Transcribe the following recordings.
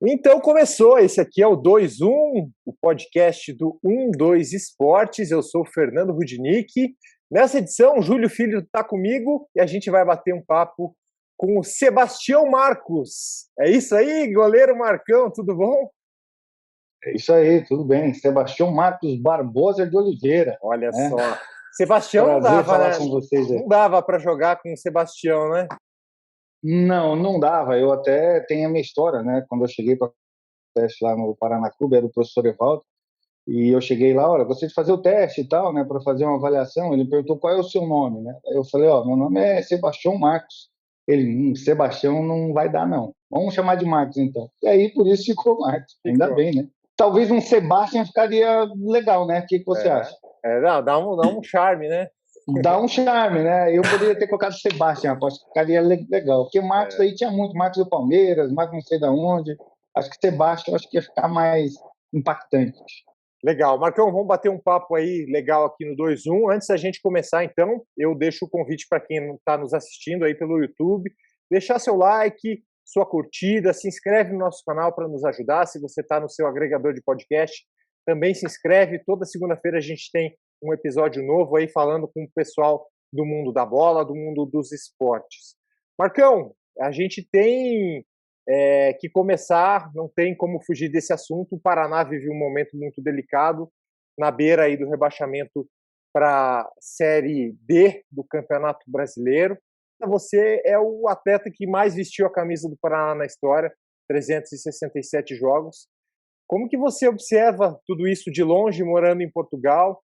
Então começou, esse aqui é o 2-1, o podcast do 1-2 Esportes. Eu sou o Fernando Rudnick. Nessa edição, o Júlio Filho está comigo e a gente vai bater um papo com o Sebastião Marcos. É isso aí, goleiro Marcão, tudo bom? É isso aí, tudo bem. Sebastião Marcos Barbosa de Oliveira. Olha Né? só. Sebastião não Prazer dava, falar né? com vocês aí. Não dava para jogar com o Sebastião, né? Não dava. Eu até tenho a minha história, né? Quando eu cheguei para o teste lá no Paraná Clube, era o professor Evaldo, e eu cheguei lá, olha, gostaria de fazer o teste e tal, né? Para fazer uma avaliação. Ele perguntou qual é o seu nome, né? Aí eu falei, ó, meu nome é Sebastião Marcos. Ele, Sebastião não vai dar, não. Vamos chamar de Marcos, então. E aí, por isso ficou Marcos. Ainda bem, né? Talvez um Sebastião ficaria legal, né? O que você acha? Não, dá um charme, né? Dá um charme, né? Eu poderia ter colocado Sebastião, acho que ficaria legal. Porque Marcos aí tinha muito, Marcos do Palmeiras, Marcos não sei de onde. Acho que Sebastião acho que ia ficar mais impactante. Legal. Marcão, vamos bater um papo aí legal aqui no 2-1. Antes da gente começar, então, eu deixo o convite para quem está nos assistindo aí pelo YouTube, deixar seu like, sua curtida, se inscreve no nosso canal para nos ajudar. Se você está no seu agregador de podcast, também se inscreve. Toda segunda-feira a gente tem um episódio novo aí falando com o pessoal do mundo da bola, do mundo dos esportes. Marcão, a gente tem que começar, não tem como fugir desse assunto. O Paraná vive um momento muito delicado, na beira aí do rebaixamento para a Série D do Campeonato Brasileiro. Você é o atleta que mais vestiu a camisa do Paraná na história, 367 jogos. Como que você observa tudo isso de longe, morando em Portugal?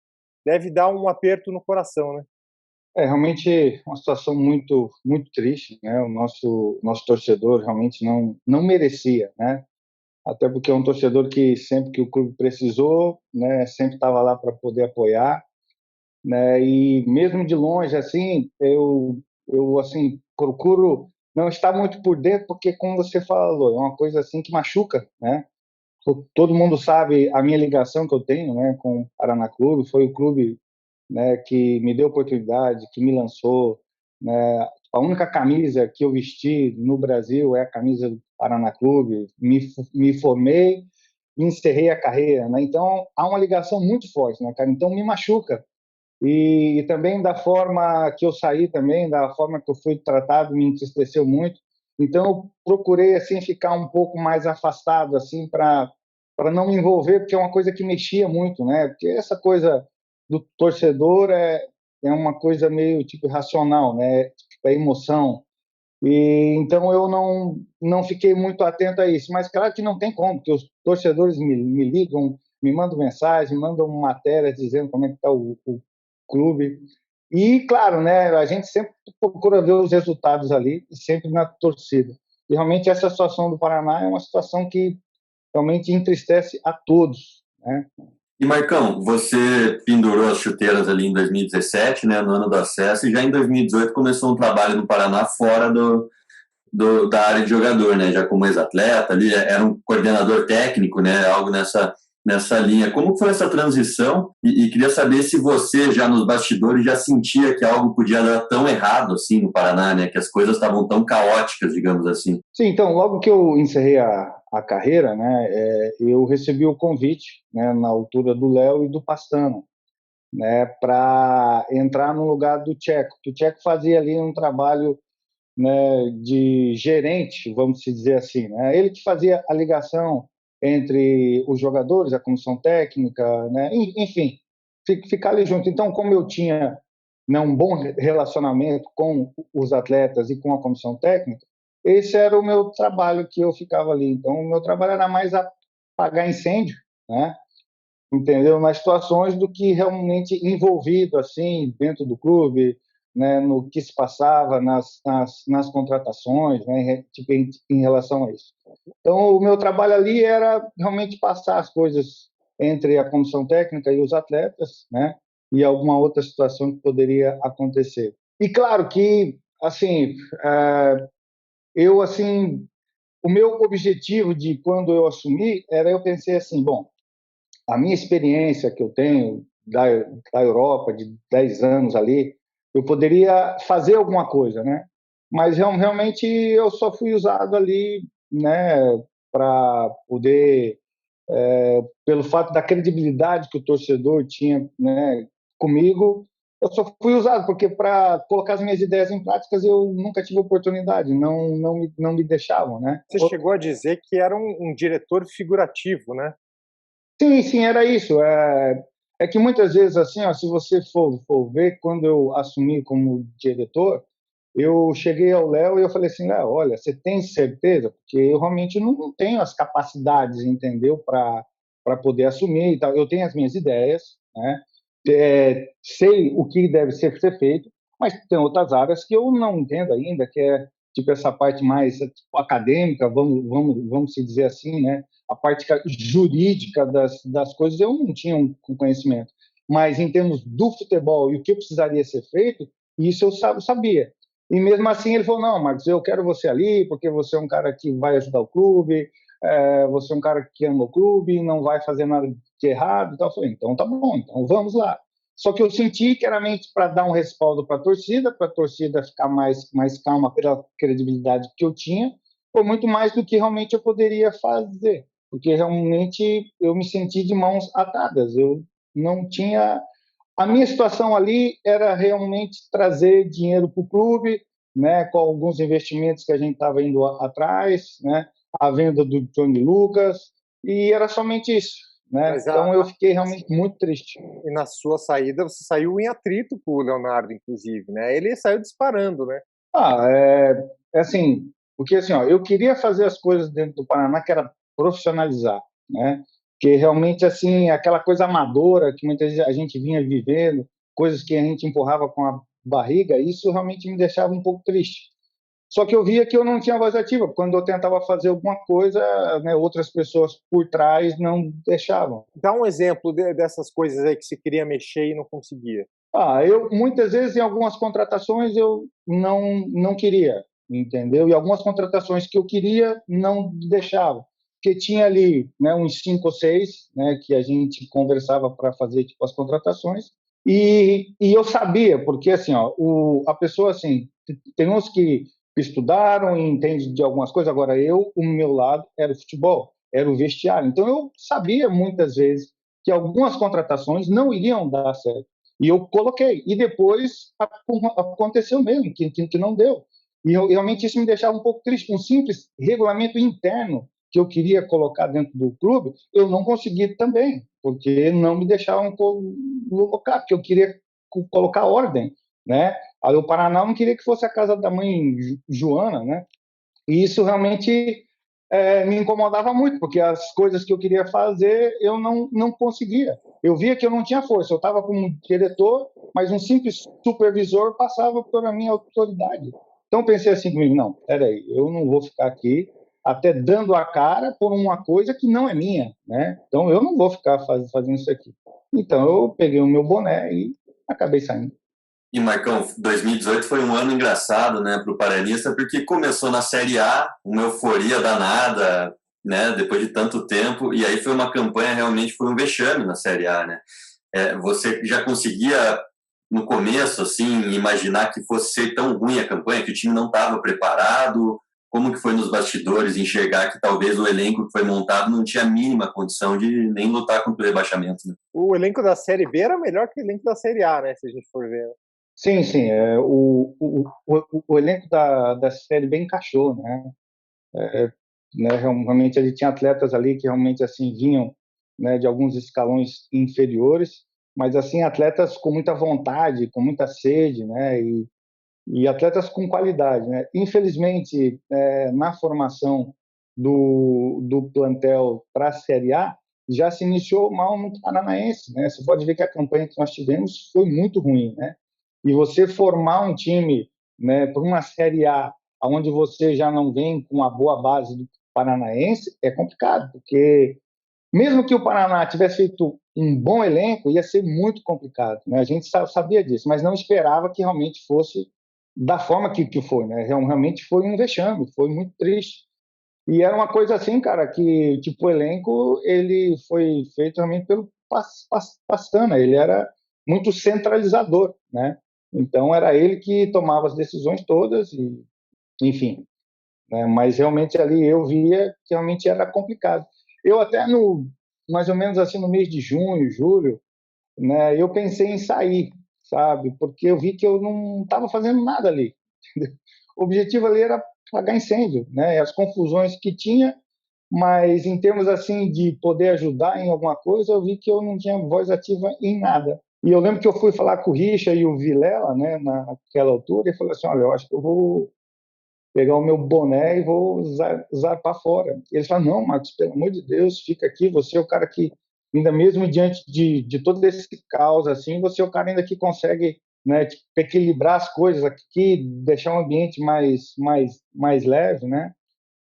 Deve dar um aperto no coração, né? É realmente uma situação muito triste, né? O nosso torcedor realmente não merecia, né? Até porque é um torcedor que sempre que o clube precisou, né, sempre estava lá para poder apoiar, né? E mesmo de longe assim, eu assim procuro não estar muito por dentro, porque como você falou, é uma coisa assim que machuca, né? Todo mundo sabe a minha ligação que eu tenho, né, com o Paraná Clube. Foi o clube, né, que me deu oportunidade, que me lançou, né? A única camisa que eu vesti no Brasil é a camisa do Paraná Clube. Me formei e encerrei a carreira, né? Então há uma ligação muito forte, né, cara? Então me machuca. E também da forma que eu saí também, da forma que eu fui tratado, me entristeceu muito. Então eu procurei assim ficar um pouco mais afastado assim para não me envolver, porque é uma coisa que mexia muito, né? Porque essa coisa do torcedor é uma coisa meio tipo irracional, né? Tipo, é emoção. E então eu não fiquei muito atento a isso, mas claro que não tem como, porque os torcedores me ligam, me mandam mensagem, mandam matéria dizendo como é que está o clube. E claro, né, a gente sempre procura ver os resultados ali, sempre na torcida. E realmente essa situação do Paraná é uma situação que realmente entristece a todos, né? E Marcão, você pendurou as chuteiras ali em 2017, né, no ano do acesso, e já em 2018 começou um trabalho no Paraná fora da área de jogador, né, já como ex-atleta ali, era um coordenador técnico, né, algo nessa linha. Como foi essa transição? E queria saber se você já nos bastidores já sentia que algo podia dar tão errado assim no Paraná, né, que as coisas estavam tão caóticas, digamos assim. Sim, então, logo que eu encerrei a carreira, né, eu recebi o convite, né, na altura do Léo e do Pastano, né, para entrar no lugar do Tcheco, que o Tcheco fazia ali um trabalho, né, de gerente, vamos dizer assim, né, ele que fazia a ligação entre os jogadores, a comissão técnica, né, enfim, ficar ali junto. Então, como eu tinha, né, um bom relacionamento com os atletas e com a comissão técnica, esse era o meu trabalho que eu ficava ali. Então, o meu trabalho era mais apagar incêndio, né? Entendeu? Nas situações do que realmente envolvido assim dentro do clube, né? No que se passava nas contratações, né? Tipo, em relação a isso. Então, o meu trabalho ali era realmente passar as coisas entre a comissão técnica e os atletas, né? E alguma outra situação que poderia acontecer. E claro que, assim, eu assim, o meu objetivo de quando eu assumi era, eu pensei assim, bom, a minha experiência que eu tenho da Europa, de 10 anos ali, eu poderia fazer alguma coisa, né? Mas realmente eu só fui usado ali, né, para poder, pelo fato da credibilidade que o torcedor tinha, né, comigo, eu só fui usado, porque para colocar as minhas ideias em práticas eu nunca tive oportunidade, não me deixavam, né? Você chegou a dizer que era um diretor figurativo, né? Sim, sim, era isso. É que muitas vezes, assim, ó, se você for ver, quando eu assumi como diretor, eu cheguei ao Léo e eu falei assim, Léo, olha, você tem certeza? Porque eu realmente não tenho as capacidades, entendeu, para poder assumir e tal. Eu tenho as minhas ideias, né? Sei o que deve ser feito, mas tem outras áreas que eu não entendo ainda, que é tipo essa parte mais tipo, acadêmica, vamos se dizer assim, né? A parte jurídica das coisas eu não tinha um conhecimento. Mas em termos do futebol e o que precisaria ser feito, isso eu sabia. E mesmo assim ele falou, não, Marcos, eu quero você ali, porque você é um cara que vai ajudar o clube, você é um cara que ama o clube, não vai fazer nada de errado. Então eu falei, então tá bom, então vamos lá. Só que eu senti que era mente para dar um respaldo para a torcida ficar mais calma pela credibilidade que eu tinha, foi muito mais do que realmente eu poderia fazer, porque realmente eu me senti de mãos atadas, eu não tinha... A minha situação ali era realmente trazer dinheiro para o clube, né, com alguns investimentos que a gente estava indo atrás, né, a venda do Johnny Lucas, e era somente isso. Né? Mas Então eu fiquei realmente muito triste. e na sua saída, você saiu em atrito com o Leonardo, inclusive, né? Ele saiu disparando, né? É assim, porque assim, ó, eu queria fazer as coisas dentro do Paraná que era profissionalizar, né? Que realmente assim, aquela coisa amadora que muitas vezes a gente vinha vivendo, coisas que a gente empurrava com a barriga, isso realmente me deixava um pouco triste. Só que eu via que eu não tinha voz ativa. Quando eu tentava fazer alguma coisa, né, outras pessoas por trás não deixavam. Dá um exemplo dessas coisas aí que você queria mexer e não conseguia. Eu muitas vezes em algumas contratações eu não queria, entendeu? E algumas contratações que eu queria não deixava, porque tinha ali, né, uns 5 ou 6, né, que a gente conversava para fazer tipo as contratações e eu sabia, porque assim, ó, a pessoa assim, tem uns que estudaram e entendem de algumas coisas. Agora o meu lado era o futebol, era o vestiário. Então eu sabia muitas vezes que algumas contratações não iriam dar certo. E eu coloquei. E depois aconteceu mesmo, que não deu. E realmente isso me deixava um pouco triste. Um simples regulamento interno que eu queria colocar dentro do clube, eu não consegui também, porque não me deixavam colocar, porque eu queria colocar ordem, né? Aí o Paraná não queria que fosse a casa da mãe Joana, né? E isso realmente me incomodava muito, porque as coisas que eu queria fazer eu não conseguia. Eu via que eu não tinha força. Eu estava como diretor, mas um simples supervisor passava por a minha autoridade. Então pensei assim comigo, não, peraí, eu não vou ficar aqui até dando a cara por uma coisa que não é minha, né? Então eu não vou ficar fazendo isso aqui. Então eu peguei o meu boné e acabei saindo. E, Marcão, 2018 foi um ano engraçado, né, para o Paranista, porque começou na Série A, uma euforia danada, né, depois de tanto tempo, e aí foi uma campanha, realmente foi um vexame na Série A, né? Você já conseguia, no começo, assim, imaginar que fosse ser tão ruim a campanha, que o time não estava preparado? Como que foi nos bastidores enxergar que talvez o elenco que foi montado não tinha a mínima condição de nem lutar contra o rebaixamento, né? O elenco da Série B era melhor que o elenco da Série A, né? Se a gente for ver. Sim, sim. O elenco da Série B encaixou, né? Realmente ele tinha atletas ali que realmente assim vinham, né, de alguns escalões inferiores, mas assim atletas com muita vontade, com muita sede, né? E atletas com qualidade, né? Infelizmente, na formação do plantel para a Série A já se iniciou mal no Paranaense, né? Você pode ver que a campanha que nós tivemos foi muito ruim, né? E você formar um time, né, para uma Série A, onde você já não vem com uma boa base do Paranaense, é complicado, porque mesmo que o Paraná tivesse feito um bom elenco, ia ser muito complicado, né? A gente sabia disso, mas não esperava que realmente fosse da forma que foi, né? Realmente foi um vexame, foi muito triste. E era uma coisa assim, cara, que tipo o elenco ele foi feito realmente pelo Pastana, ele era muito centralizador, né? Então era ele que tomava as decisões todas e, enfim. né? Mas realmente ali eu via que realmente era complicado. Eu até mais ou menos assim no mês de junho, julho, né, eu pensei em sair, sabe? Porque eu vi que eu não estava fazendo nada ali. O objetivo ali era apagar incêndio, né? As confusões que tinha, mas em termos assim de poder ajudar em alguma coisa, eu vi que eu não tinha voz ativa em nada. E eu lembro que eu fui falar com o Richa e o Vilela, né, naquela altura, e falei assim: olha, eu acho que eu vou pegar o meu boné e vou usar para fora. E eles falaram: não, Marcos, pelo amor de Deus, fica aqui, você é o cara que, ainda mesmo diante de todo esse caos, assim, você é o cara ainda que consegue, né, tipo, equilibrar as coisas aqui, deixar um ambiente mais leve, né?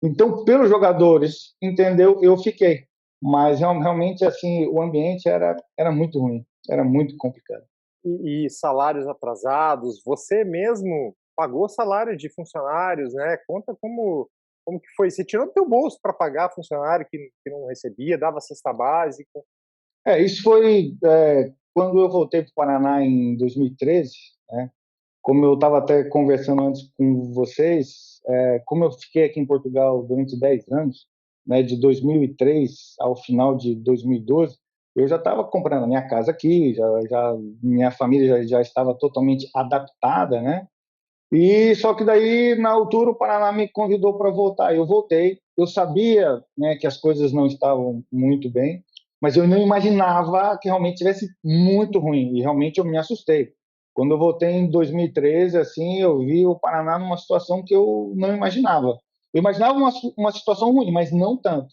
Então, pelos jogadores, entendeu? Eu fiquei. Mas realmente, assim, o ambiente era muito ruim, era muito complicado. E salários atrasados, você mesmo pagou salário de funcionários, né? Conta como que foi. Você tirou do teu bolso para pagar funcionário que não recebia, dava cesta básica. Isso foi quando eu voltei para o Paraná em 2013, né? Como eu estava até conversando antes com vocês, como eu fiquei aqui em Portugal durante 10 anos, né, de 2003 ao final de 2012, eu já estava comprando a minha casa aqui, minha família já estava totalmente adaptada, né? E só que daí, na altura, o Paraná me convidou para voltar. Eu voltei. Eu sabia, né, que as coisas não estavam muito bem, mas eu não imaginava que realmente tivesse muito ruim. E realmente eu me assustei. Quando eu voltei em 2013, assim, eu vi o Paraná numa situação que eu não imaginava. Eu imaginava uma situação ruim, mas não tanto.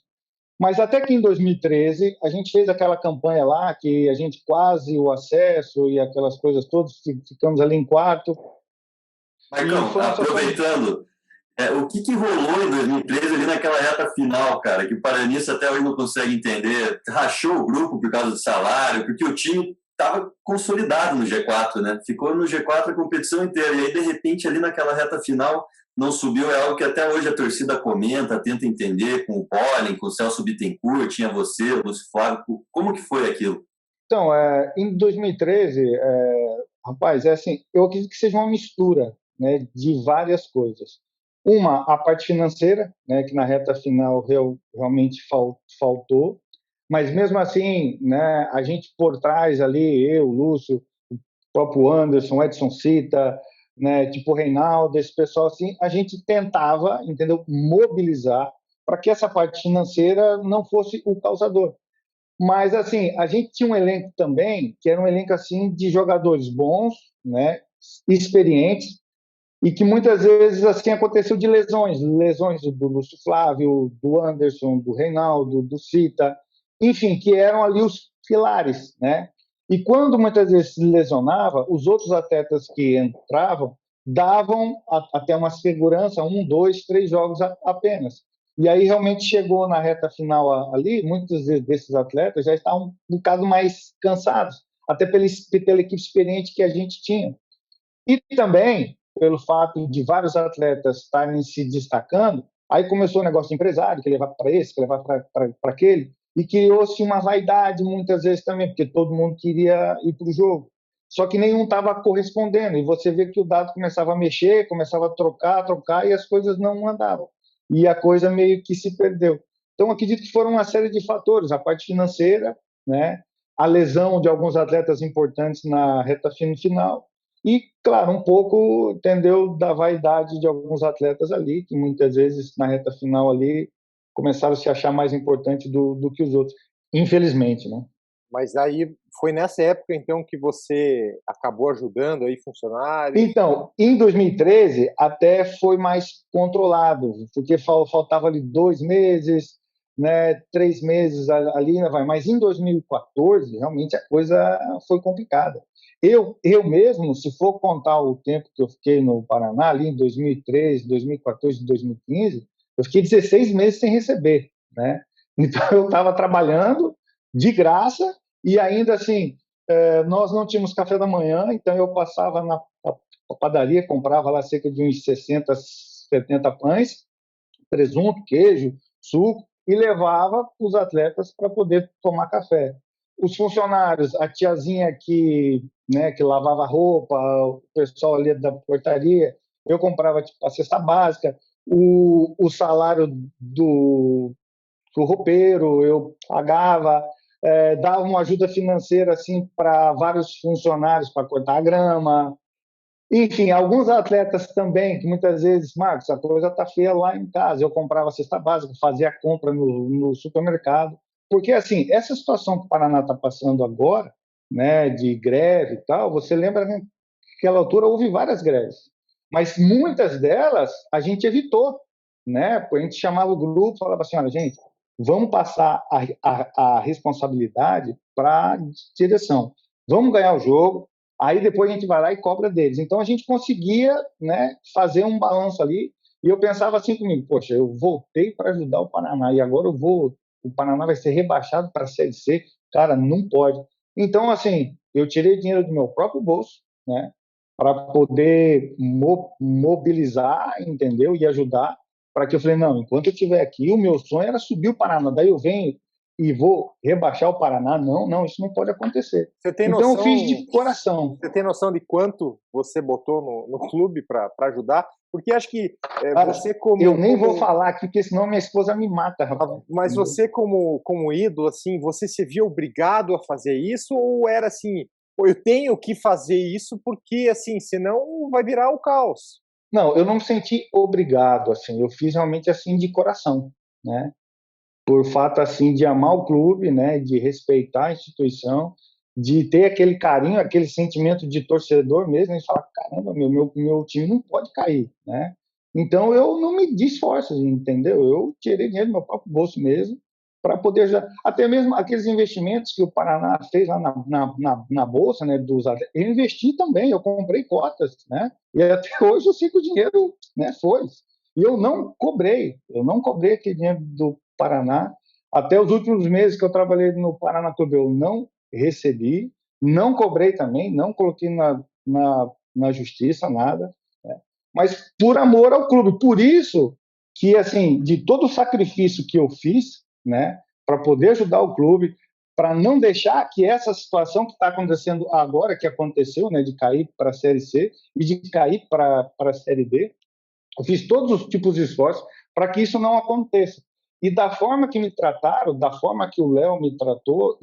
Mas até que em 2013 a gente fez aquela campanha lá que a gente quase o acesso e aquelas coisas todas, ficamos ali em quarto. E Marcão, foi uma situação. aproveitando, o que rolou em 2013 ali naquela reta final, cara, que o Paranista até hoje não consegue entender, rachou o grupo por causa do salário, porque o time estava consolidado no G4, né? Ficou no G4 a competição inteira, e aí de repente ali naquela reta final não subiu, é algo que até hoje a torcida comenta, tenta entender com o Pollen, com o Celso Bittencourt, tinha você, o Lúcio Flávio, como que foi aquilo? Então, em 2013, rapaz, assim, eu acredito que seja uma mistura, né, de várias coisas. Uma, a parte financeira, né, que na reta final realmente faltou, mas mesmo assim, né, a gente por trás ali, eu, Lúcio, o próprio Anderson, Edson Cita, né, tipo o Reinaldo, esse pessoal assim, a gente tentava, entendeu, mobilizar para que essa parte financeira não fosse o causador. Mas, assim, a gente tinha um elenco também, que era um elenco, assim, de jogadores bons, né, experientes, e que muitas vezes, assim, aconteceu de lesões do Lúcio Flávio, do Anderson, do Reinaldo, do Cita, enfim, que eram ali os pilares, né? E quando muitas vezes se lesionava, os outros atletas que entravam davam até uma segurança, 1, 2, 3 jogos apenas. E aí realmente chegou na reta final ali, muitos desses atletas já estavam um bocado mais cansados, até pela equipe experiente que a gente tinha. E também pelo fato de vários atletas estarem se destacando, aí começou o negócio de empresário, que levar para esse, que levar para aquele, e criou-se uma vaidade muitas vezes também, porque todo mundo queria ir para o jogo. Só que nenhum estava correspondendo, e você vê que o dado começava a mexer, começava a trocar, e as coisas não andavam. E a coisa meio que se perdeu. Então, acredito que foram uma série de fatores, a parte financeira, né, a lesão de alguns atletas importantes na reta final, e, claro, um pouco, entendeu, da vaidade de alguns atletas ali, que muitas vezes na reta final ali começaram a se achar mais importante do que os outros, infelizmente, né? Mas aí foi nessa época, então, que você acabou ajudando aí funcionários? Então, em 2013, até foi mais controlado, porque faltava ali 2 meses, né, 3 meses ali, vai. Mas em 2014, realmente a coisa foi complicada. Eu mesmo, se for contar o tempo que eu fiquei no Paraná, ali em 2013, 2014, 2015, eu fiquei 16 meses sem receber, né? Então, eu estava trabalhando de graça e ainda assim, nós não tínhamos café da manhã, então eu passava na padaria, comprava lá cerca de uns 60, 70 pães, presunto, queijo, suco, e levava os atletas para poder tomar café. Os funcionários, a tiazinha que lavava roupa, o pessoal ali da portaria, eu comprava tipo, a cesta básica. o salário do roupeiro, eu pagava, dava uma ajuda financeira assim para vários funcionários para cortar a grama. Enfim, alguns atletas também, que muitas vezes, Marcos, a coisa está feia lá em casa. Eu comprava cesta básica, fazia a compra no supermercado. Porque, assim, essa situação que o Paraná está passando agora, né, de greve e tal, você lembra, né, que naquela altura houve várias greves. Mas muitas delas a gente evitou, né? A gente chamava o grupo, falava assim, olha, gente, vamos passar a responsabilidade para a direção. Vamos ganhar o jogo, aí depois a gente vai lá e cobra deles. Então a gente conseguia, né, fazer um balanço ali, e eu pensava assim comigo, poxa, eu voltei para ajudar o Paraná, e agora o Paraná vai ser rebaixado para a Série C, cara, não pode. Então, assim, eu tirei dinheiro do meu próprio bolso, né, para poder mobilizar, entendeu, e ajudar, para que eu falei, não, enquanto eu estiver aqui, o meu sonho era subir o Paraná, daí eu venho e vou rebaixar o Paraná, não, não, isso não pode acontecer. Você tem Então eu fiz noção, de coração. você tem noção de quanto você botou no clube para ajudar? Porque acho que você eu nem vou falar aqui, porque senão minha esposa me mata, rapaz. Mas Entendeu? você como ídolo, assim, você se via obrigado a fazer isso ou era assim, pô, eu tenho que fazer isso porque, assim, senão vai virar o caos? Não, eu não me senti obrigado, assim, eu fiz realmente assim de coração, né? Por fato assim de amar o clube, né, de respeitar a instituição, de ter aquele carinho, aquele sentimento de torcedor mesmo, de falar, caramba, meu time não pode cair, né? Então eu não me di esforços, entendeu? Eu tirei dinheiro do meu próprio bolso mesmo para poder ajudar. Até mesmo aqueles investimentos que o Paraná fez lá na bolsa, né, dos eu investi também, eu comprei cotas, né? E até hoje eu sei que o dinheiro, né, foi. E eu não cobrei aquele dinheiro do Paraná. Até os últimos meses que eu trabalhei no Paraná Clube, eu não recebi, não cobrei também, não coloquei na justiça, nada, né? Mas por amor ao clube. Por isso que, assim, de todo o sacrifício que eu fiz, né, para poder ajudar o clube, para não deixar que essa situação que está acontecendo agora, que aconteceu, né, de cair para a Série C e de cair para a Série D, eu fiz todos os tipos de esforços para que isso não aconteça. E da forma que me trataram, da forma que o Léo me tratou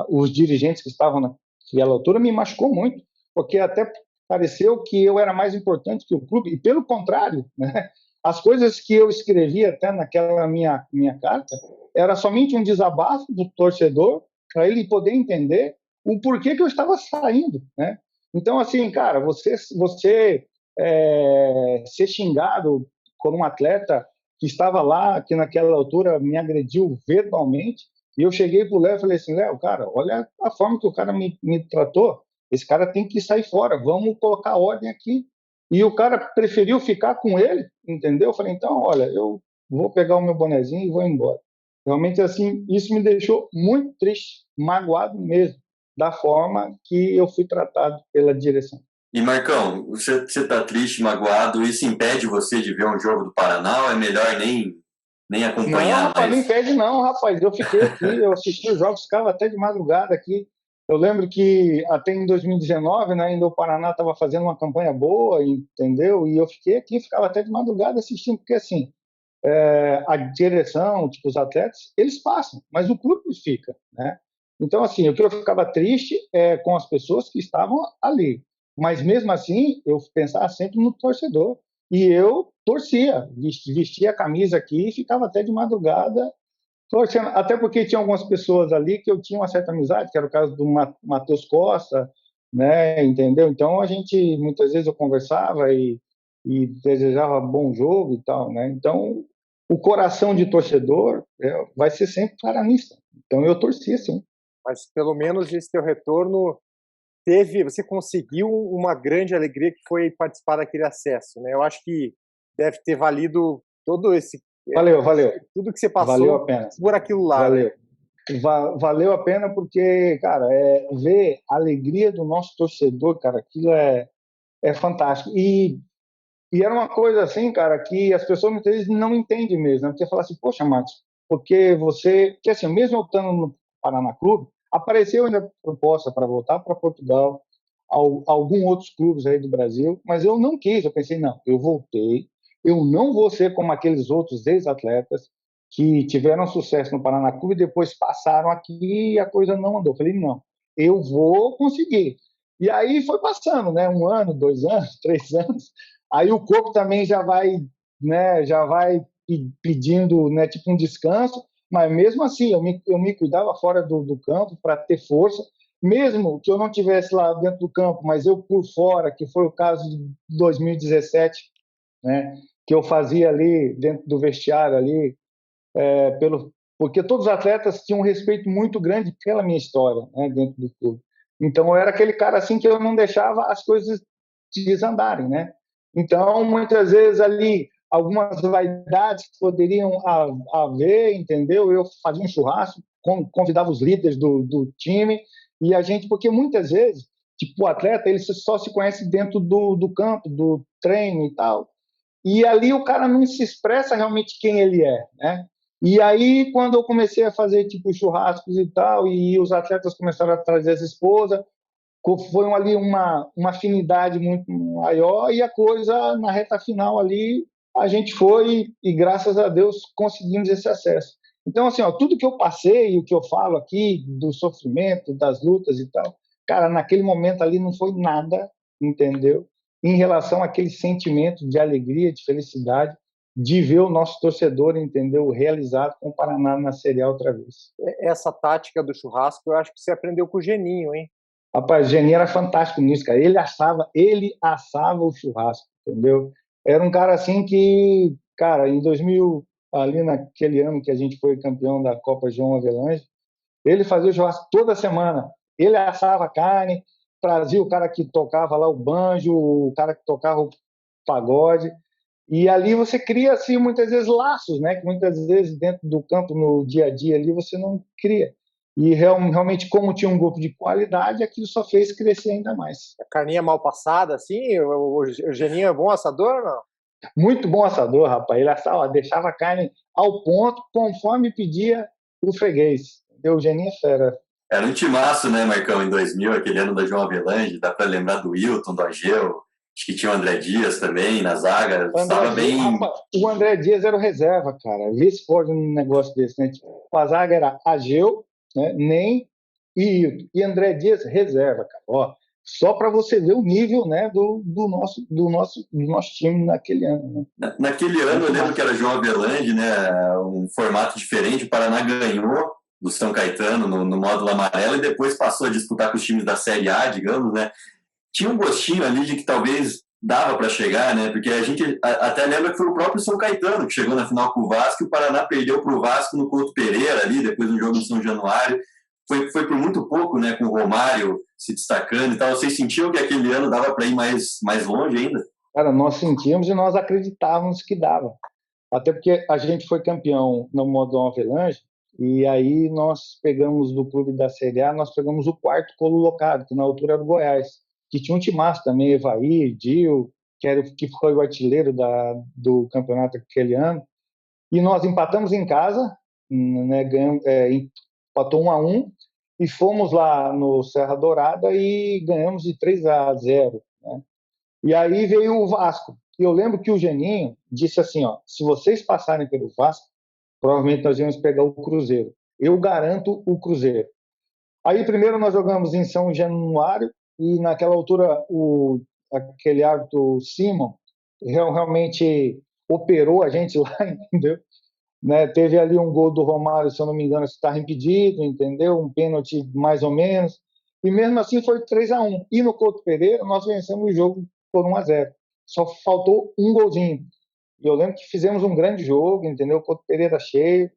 os dirigentes que estavam naquela altura, me machucou muito, porque até pareceu que eu era mais importante que o clube, e pelo contrário, né? As coisas que eu escrevi até naquela minha carta era somente um desabafo do torcedor para ele poder entender o porquê que eu estava saindo, né? Então, assim, cara, você ser xingado por um atleta que estava lá, que naquela altura me agrediu verbalmente, e eu cheguei para o Léo e falei assim, Léo, cara, olha a forma que o cara me tratou, esse cara tem que sair fora, vamos colocar ordem aqui. E o cara preferiu ficar com ele, entendeu? Eu falei, então, olha, eu vou pegar o meu bonezinho e vou embora. Realmente, assim, isso me deixou muito triste, magoado mesmo, da forma que eu fui tratado pela direção. E Marcão, você está triste, magoado, isso impede você de ver um jogo do Paraná ou é melhor nem Não, acompanhar rapaz, não mais? impede não, rapaz. Eu fiquei aqui, eu assisti os jogos, ficava até de madrugada aqui. Eu lembro que até em 2019, né, ainda o Paraná estava fazendo uma campanha boa, entendeu? E eu fiquei aqui, ficava até de madrugada assistindo, porque assim, a direção, tipo, os atletas, eles passam, mas o clube fica, né? Então, assim, o que eu ficava triste é com as pessoas que estavam ali. Mas mesmo assim, eu pensava sempre no torcedor. E eu torcia, vestia a camisa aqui e ficava até de madrugada torcendo. Até porque tinha algumas pessoas ali que eu tinha uma certa amizade, que era o caso do Matheus Costa, né? Entendeu? Então a gente, muitas vezes eu conversava e desejava bom jogo e tal, né? Então o coração de torcedor vai ser sempre paranista. Então eu torcia, sim. Mas pelo menos esse teu retorno você conseguiu uma grande alegria que foi participar daquele acesso, né? Eu acho que deve ter valido todo esse Valeu, valeu. tudo que você Valeu a passou pena. por aquilo lá, né? Valeu. Valeu a pena porque, cara, ver a alegria do nosso torcedor, cara, aquilo é fantástico. E era uma coisa assim, cara, que as pessoas muitas vezes não entendem mesmo, né? Porque fala assim, poxa, Marcos, porque você, que assim, mesmo eu estando no Paraná Clube, apareceu ainda proposta para voltar para Portugal, alguns outros clubes aí do Brasil, mas eu não quis, eu pensei, não, eu voltei, Eu não vou ser como aqueles outros ex-atletas que tiveram sucesso no Paraná Clube e depois passaram aqui e a coisa não andou. Eu falei, não, eu vou conseguir. E aí foi passando, né? 1 ano, 2 anos, 3 anos. Aí o corpo também já vai, né? Já vai pedindo, né? Tipo um descanso. Mas mesmo assim, eu me cuidava fora do campo para ter força. Mesmo que eu não tivesse lá dentro do campo, mas eu por fora, que foi o caso de 2017, né? Que eu fazia ali dentro do vestiário ali, porque todos os atletas tinham um respeito muito grande pela minha história, né, dentro do clube. Então eu era aquele cara assim que eu não deixava as coisas desandarem, né? Então muitas vezes ali algumas vaidades que poderiam haver, entendeu? Eu fazia um churrasco, convidava os líderes do time e a gente, porque muitas vezes, tipo, o atleta ele só se conhece dentro do campo, do treino e tal. E ali o cara não se expressa realmente quem ele é, né? E aí, quando eu comecei a fazer tipo churrascos e tal, e os atletas começaram a trazer as esposas, foi ali uma afinidade muito maior, e a coisa, na reta final ali, a gente foi, e graças a Deus, conseguimos esse acesso. Então, assim, ó, tudo que eu passei, o que eu falo aqui, do sofrimento, das lutas e tal, cara, naquele momento ali não foi nada, entendeu? Em relação àquele sentimento de alegria, de felicidade, de ver o nosso torcedor, entendeu? Realizado com o Paraná na Série A outra vez. Essa tática do churrasco, eu acho que você aprendeu com o Geninho, hein? Rapaz, o Geninho era fantástico nisso, cara. Ele assava o churrasco, entendeu? Era um cara assim que, cara, em 2000, ali naquele ano que a gente foi campeão da Copa João Avelange, ele fazia o churrasco toda semana. Ele assava a carne, trazia o cara que tocava lá o banjo, o cara que tocava o pagode. E ali você cria, assim, muitas vezes laços, né? Que muitas vezes dentro do campo, no dia a dia ali, você não cria. E realmente, como tinha um grupo de qualidade, aquilo só fez crescer ainda mais. A carninha mal passada, assim? O Geninho é bom assador, não? Muito bom assador, rapaz. Ele assava, deixava a carne ao ponto, conforme pedia o freguês. O Geninho é fera. Era um timaço, né, Marcão, em 2000, aquele ano da João Avelange, dá para lembrar do Wilton, do Ageu, acho que tinha o André Dias também na zaga, estava bem... Rapaz, o André Dias era o reserva, cara. Vê se pode um negócio desse, né? Tipo, a zaga era Ageu, né? Nem e Hilton. E André Dias, reserva, cara. Ó, só para você ver o nível, né, do nosso time naquele ano. Né? Naquele ano, eu Muito lembro massa. que era João Avelange, né, um formato diferente, o Paraná ganhou do São Caetano no módulo amarelo e depois passou a disputar com os times da Série A, digamos, né? Tinha um gostinho ali de que talvez dava para chegar, né? Porque a gente até lembra que foi o próprio São Caetano que chegou na final com o Vasco e o Paraná perdeu para o Vasco no Couto Pereira ali, depois do jogo em São Januário. Foi por muito pouco, né? Com o Romário se destacando e tal. Vocês sentiam que aquele ano dava para ir mais longe ainda? Cara, nós sentíamos e nós acreditávamos que dava. Até porque a gente foi campeão no Modão Avelange, e aí nós pegamos do clube da Série A, nós pegamos o quarto colocado, que na altura era o Goiás, que tinha um timaço também, Evair, Dil, que foi o artilheiro do campeonato aquele ano, e nós empatamos em casa, né, empatou 1-1, e fomos lá no Serra Dourada e ganhamos de 3-0. Né? E aí veio o Vasco. E eu lembro que o Geninho disse assim, ó, se vocês passarem pelo Vasco, provavelmente nós íamos pegar o Cruzeiro. Eu garanto o Cruzeiro. Aí primeiro nós jogamos em São Januário e naquela altura aquele árbitro Simon realmente operou a gente lá, entendeu? Né? Teve ali um gol do Romário, se eu não me engano, estava impedido, entendeu? Um pênalti mais ou menos. E mesmo assim foi 3-1. E no Couto Pereira nós vencemos o jogo por 1-0. Só faltou um golzinho. E eu lembro que fizemos um grande jogo, entendeu? O Couto Pereira cheio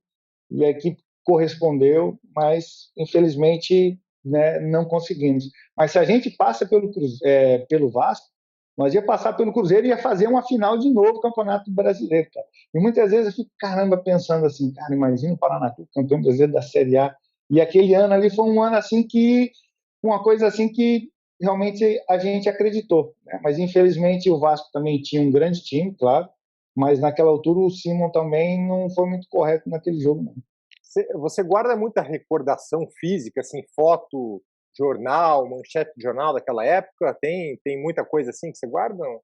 e a equipe correspondeu, mas infelizmente, né, não conseguimos. Mas se a gente passa pelo Vasco, nós ia passar pelo Cruzeiro e ia fazer uma final de novo do Campeonato Brasileiro, cara. E muitas vezes eu fico, caramba, pensando assim, cara, imagina o Paraná, campeão brasileiro da Série A. E aquele ano ali foi um ano assim que, uma coisa assim que realmente a gente acreditou. Né? Mas infelizmente o Vasco também tinha um grande time, claro, mas naquela altura o Simon também não foi muito correto naquele jogo, não. Você guarda muita recordação física, assim, foto, jornal, manchete de jornal daquela época? Tem muita coisa assim que você guarda? Não?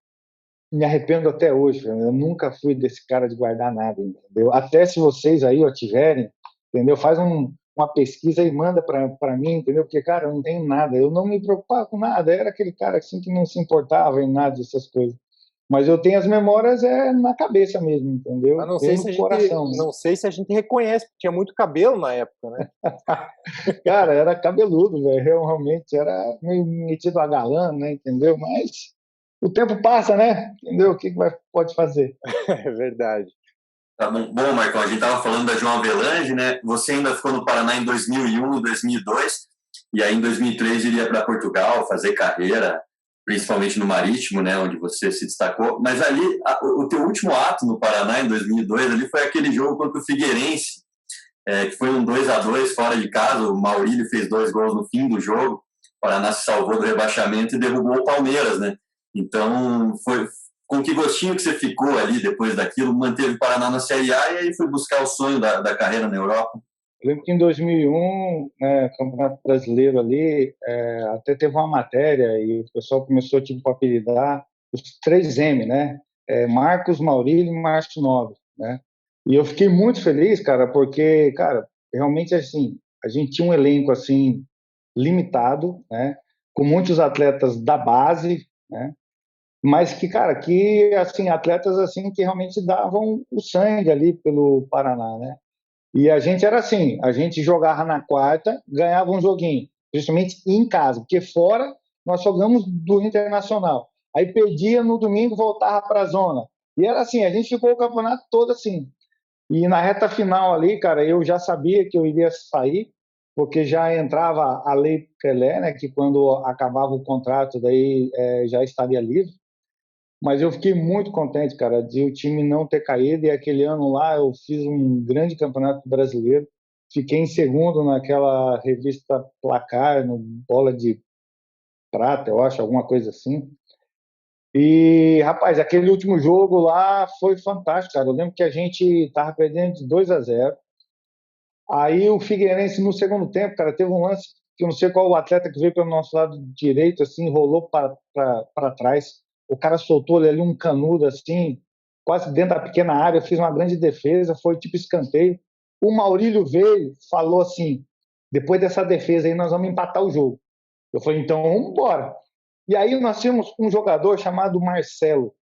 me arrependo até hoje, cara. Eu nunca fui desse cara de guardar nada, entendeu? Até se vocês aí ó, tiverem, entendeu? Faz uma pesquisa e manda para mim, entendeu? Porque, cara, eu não tenho nada. Eu não me preocupava com nada. Eu era aquele cara assim que não se importava em nada dessas coisas. Mas eu tenho as memórias na cabeça mesmo, Mas entendeu? não sei Bem se no a gente, coração, né? não sei se a gente reconhece, porque tinha muito cabelo na época, né? Cara, era cabeludo, velho. Realmente era meio metido a galã, né? Entendeu? Mas o tempo passa, né? Entendeu? O que pode fazer? É verdade. Tá bom, bom, Marcão, a gente estava falando da João Avelange, né? Você ainda ficou no Paraná em 2001 e 2002, e aí em 2003 iria para Portugal fazer carreira, principalmente no Marítimo, né, onde você se destacou. Mas ali, o teu último ato no Paraná em 2002 ali foi aquele jogo contra o Figueirense, que foi um 2-2 fora de casa. O Maurílio fez 2 gols no fim do jogo. O Paraná se salvou do rebaixamento e derrubou o Palmeiras, né? Então, foi com que gostinho que você ficou ali depois daquilo, manteve o Paraná na Série A e aí foi buscar o sonho da carreira na Europa? Eu lembro que em 2001, né, Campeonato Brasileiro ali, até teve uma matéria e o pessoal começou tipo, a apelidar os 3M, né? Marcos, Maurílio e Márcio Nobre, né? E eu fiquei muito feliz, cara, porque, cara, realmente assim, a gente tinha um elenco assim limitado, né? Com muitos atletas da base, né? Mas que, cara, que assim, atletas assim que realmente davam o sangue ali pelo Paraná, né? E a gente era assim, a gente jogava na quarta, ganhava um joguinho, principalmente em casa, porque fora nós jogamos do Internacional. Aí perdia no domingo, voltava para a zona. E era assim, a gente ficou o campeonato todo assim. E na reta final ali, cara, eu já sabia que eu iria sair, porque já entrava a Lei Pelé, né, que quando acabava o contrato daí já estaria livre. Mas eu fiquei muito contente, cara, de o time não ter caído. E aquele ano lá eu fiz um grande campeonato brasileiro. Fiquei em segundo naquela revista Placar, no Bola de Prata, eu acho, alguma coisa assim. E, rapaz, aquele último jogo lá foi fantástico, cara. Eu lembro que a gente tava perdendo de 2-0. Aí o Figueirense, no segundo tempo, cara, teve um lance que eu não sei qual o atleta que veio pelo nosso lado direito, assim, rolou para trás. O cara soltou ali um canudo, assim, quase dentro da pequena área. Eu fiz uma grande defesa, foi tipo escanteio. O Maurílio veio, falou assim: depois dessa defesa aí, nós vamos empatar o jogo. Eu falei: então vamos embora. E aí nós tínhamos um jogador chamado Marcelo,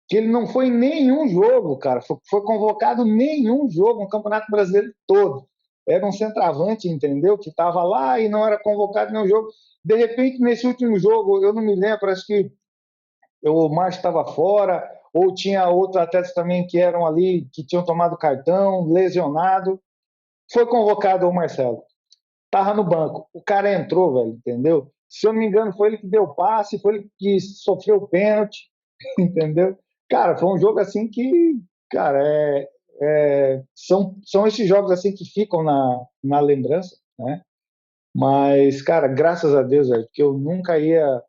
que ele não foi em nenhum jogo, cara. Foi convocado em nenhum jogo no Campeonato Brasileiro todo. Era um centroavante, entendeu? Que estava lá e não era convocado em nenhum jogo. De repente, nesse último jogo, eu não me lembro, acho que o Márcio estava fora, ou tinha outros atletas também que eram ali, que tinham tomado cartão, lesionado. Foi convocado o Marcelo. Tava no banco. O cara entrou, velho, entendeu? Se eu não me engano, foi ele que deu passe, foi ele que sofreu o pênalti, entendeu? Cara, foi um jogo assim que, cara, são esses jogos assim que ficam na lembrança, né? Mas, cara, graças a Deus, velho, porque eu nunca ia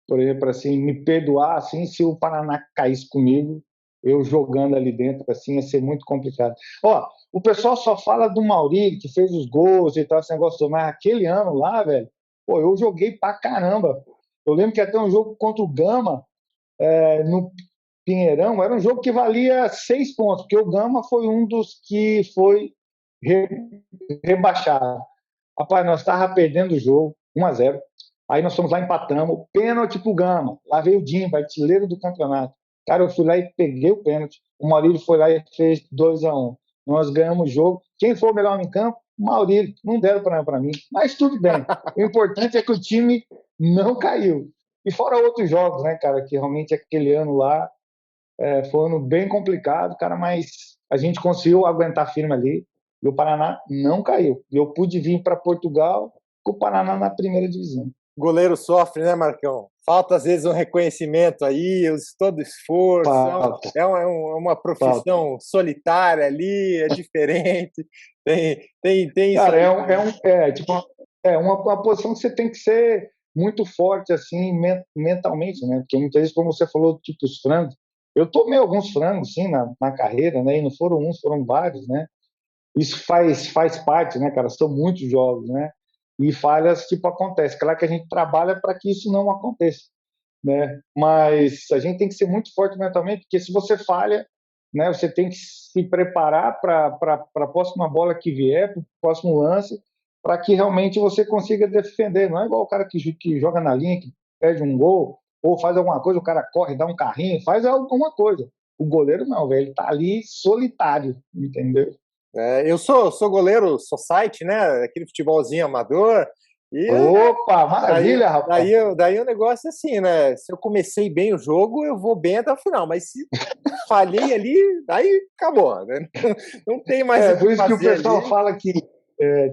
por exemplo, assim, me perdoar assim se o Paraná caísse comigo, eu jogando ali dentro, assim, ia ser muito complicado. Ó, o pessoal só fala do Maurício, que fez os gols e tal, esse negócio todo, mas aquele ano lá, velho, pô, eu joguei pra caramba. Eu lembro que até um jogo contra o Gama, no Pinheirão, era um jogo que valia 6 pontos, porque o Gama foi um dos que foi rebaixado. Rapaz, nós estávamos perdendo o jogo, 1-0. Aí nós fomos lá, empatamos, pênalti pro Gama. Lá veio o Dimba, artilheiro do campeonato. Cara, eu fui lá e peguei o pênalti. O Maurílio foi lá e fez 2-1. Nós ganhamos o jogo. Quem foi o melhor em campo? O Maurílio. Não deram para mim. Mas tudo bem. O importante é que o time não caiu. E fora outros jogos, né, cara, que realmente aquele ano lá foi um ano bem complicado, cara, mas a gente conseguiu aguentar firme ali e o Paraná não caiu. E eu pude vir para Portugal com o Paraná na primeira divisão. Goleiro sofre, né, Marcão? Falta às vezes um reconhecimento aí, todo esforço. Falta, uma profissão falta. solitária ali, é diferente. Tem isso. Cara, uma posição que você tem que ser muito forte assim mentalmente, né? Porque muitas vezes, como você falou, tipo os frangos, eu tomei alguns frangos sim na carreira, né? E não foram uns, foram vários, né? Isso faz parte, né, cara? São muitos jogos, né? E falhas, tipo, acontece. Claro que a gente trabalha para que isso não aconteça. né? Mas a gente tem que ser muito forte mentalmente, porque se você falha, né, você tem que se preparar para a próxima bola que vier, para o próximo lance, para que realmente você consiga defender. Não é igual o cara que joga na linha, que perde um gol, ou faz alguma coisa, o cara corre, dá um carrinho, faz alguma coisa. O goleiro não, velho, ele tá ali solitário, entendeu? Eu sou goleiro society, né? Aquele futebolzinho amador. E Opa, daí, maravilha, rapaz. daí o negócio é assim, né? Se eu comecei bem o jogo, eu vou bem até o final. Mas se falhei ali, aí acabou, né? Não tem mais o Por que isso que o fazer pessoal ali. fala que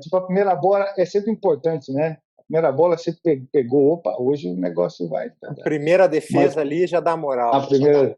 tipo, a primeira bola é sempre importante, né? A primeira bola você pegou, opa, hoje o negócio vai. A primeira Mas defesa ali já dá moral. a primeira.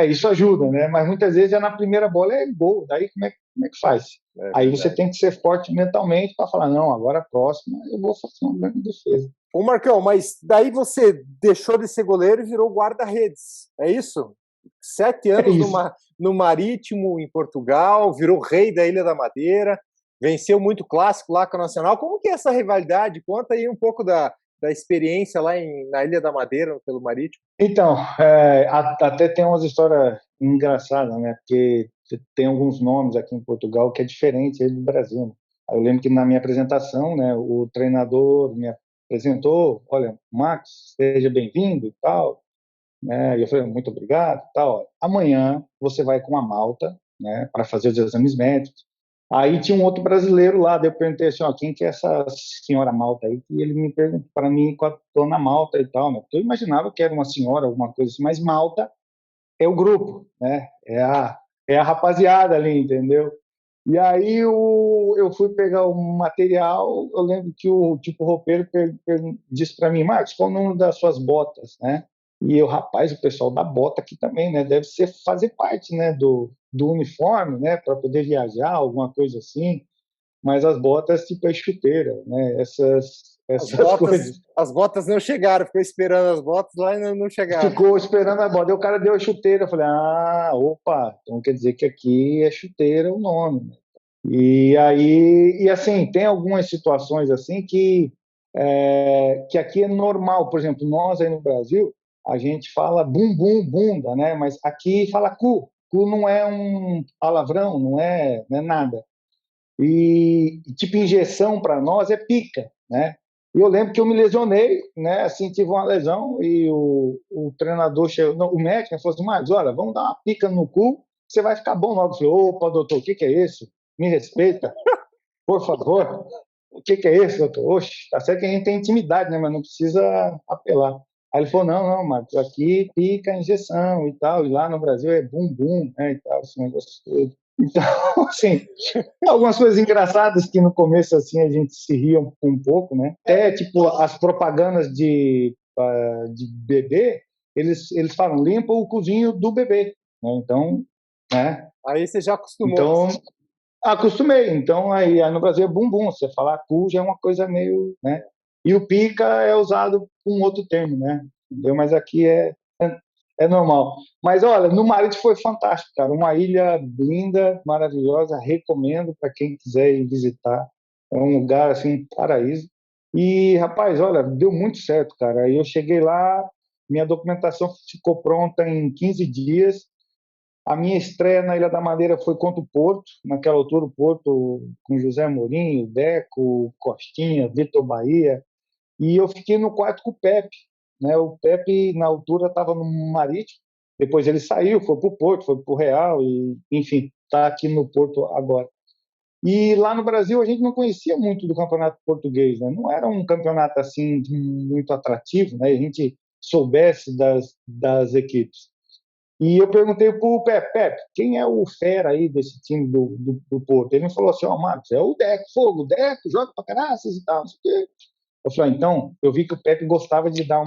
Isso ajuda, né? Mas muitas vezes já na primeira bola é gol. Daí como é que faz? É Aí você verdade. tem que ser forte mentalmente para falar, não, agora a próxima eu vou fazer uma grande defesa. Ô, Marcão, mas daí você deixou de ser goleiro e virou guarda-redes, é isso? 7 É anos isso. no Marítimo, em Portugal, virou rei da Ilha da Madeira, venceu muito clássico lá com o Nacional. Como que é essa rivalidade? Conta aí um pouco da experiência lá na Ilha da Madeira, pelo Marítimo. Então, até tem umas histórias engraçadas, né? Porque tem alguns nomes aqui em Portugal que é diferente aí do Brasil. Né? Eu lembro que na minha apresentação, né, o treinador me apresentou, olha, Max, seja bem-vindo e tal, né? E eu falei, muito obrigado e tal. Amanhã você vai com a malta, né, para fazer os exames médicos. Aí tinha um outro brasileiro lá, daí eu perguntei assim, ó, quem que é essa senhora Malta aí? E ele me perguntou para mim com a dona Malta e tal, né? Porque eu imaginava que era uma senhora, alguma coisa assim, mas Malta é o grupo, né? É a rapaziada ali, entendeu? E aí eu fui pegar o material, eu lembro que o tipo roupeiro disse para mim, Marcos, qual o número das suas botas, né? E eu, rapaz, o pessoal da bota aqui também, né? Deve ser fazer parte, né, do uniforme, né, para poder viajar, alguma coisa assim. Mas as botas, tipo, é chuteira, né? Essas coisas. As botas não chegaram, ficou esperando as botas lá e não chegaram. Ficou esperando a bota. Aí o cara deu a chuteira. Eu falei, opa, então quer dizer que aqui é chuteira o nome, né? E aí, e assim, tem algumas situações assim que aqui é normal. Por exemplo, nós aí no Brasil, a gente fala bumbum, bunda, né? Mas aqui fala cu. Cu não é um palavrão, não é nada. E tipo, injeção para nós é pica, né? E eu lembro que eu me lesionei, né? Assim, tive uma lesão e o treinador chegou, não, o médico falou assim, mas olha, vamos dar uma pica no cu, você vai ficar bom logo. Eu falei, opa, doutor, o que é isso? Me respeita, por favor. O que é isso, doutor? Oxe, tá certo que a gente tem intimidade, né? Mas não precisa apelar. Aí ele falou, não, Marcos, aqui pica a injeção e tal, e lá no Brasil é bum-bum, né, e tal, esse negócio todo. Então, assim, algumas coisas engraçadas que no começo, assim, a gente se ria um pouco, né? Até, tipo, as propagandas de bebê, eles falam, limpa o cozinho do bebê, né? Então, né? Aí você já acostumou. Então, acostumei. Então, aí no Brasil é bumbum. Você falar cu já é uma coisa meio, né? E o pica é usado com outro termo, né? Entendeu? Mas aqui é normal. Mas, olha, no Marítimo foi fantástico, cara. Uma ilha linda, maravilhosa. Recomendo para quem quiser ir visitar. É um lugar, assim, um paraíso. E, rapaz, olha, deu muito certo, cara. Aí eu cheguei lá, minha documentação ficou pronta em 15 dias. A minha estreia na Ilha da Madeira foi contra o Porto, naquela altura o Porto com José Mourinho, Deco, Costinha, Vitor Bahia, e eu fiquei no quarto com o Pepe, né? O Pepe na altura estava no Marítimo, depois ele saiu, foi para o Porto, foi para o Real e enfim, está aqui no Porto agora. E lá no Brasil a gente não conhecia muito do campeonato português, né? Não era um campeonato assim muito atrativo, né? A gente soubesse das equipes. E eu perguntei para o Pepe, quem é o fera aí desse time do Porto? Ele me falou assim, Marcos, é o Deco, Fogo, o Deco, joga pra caraças e tal, não sei o quê. Eu falei, então, eu vi que o Pepe gostava de dar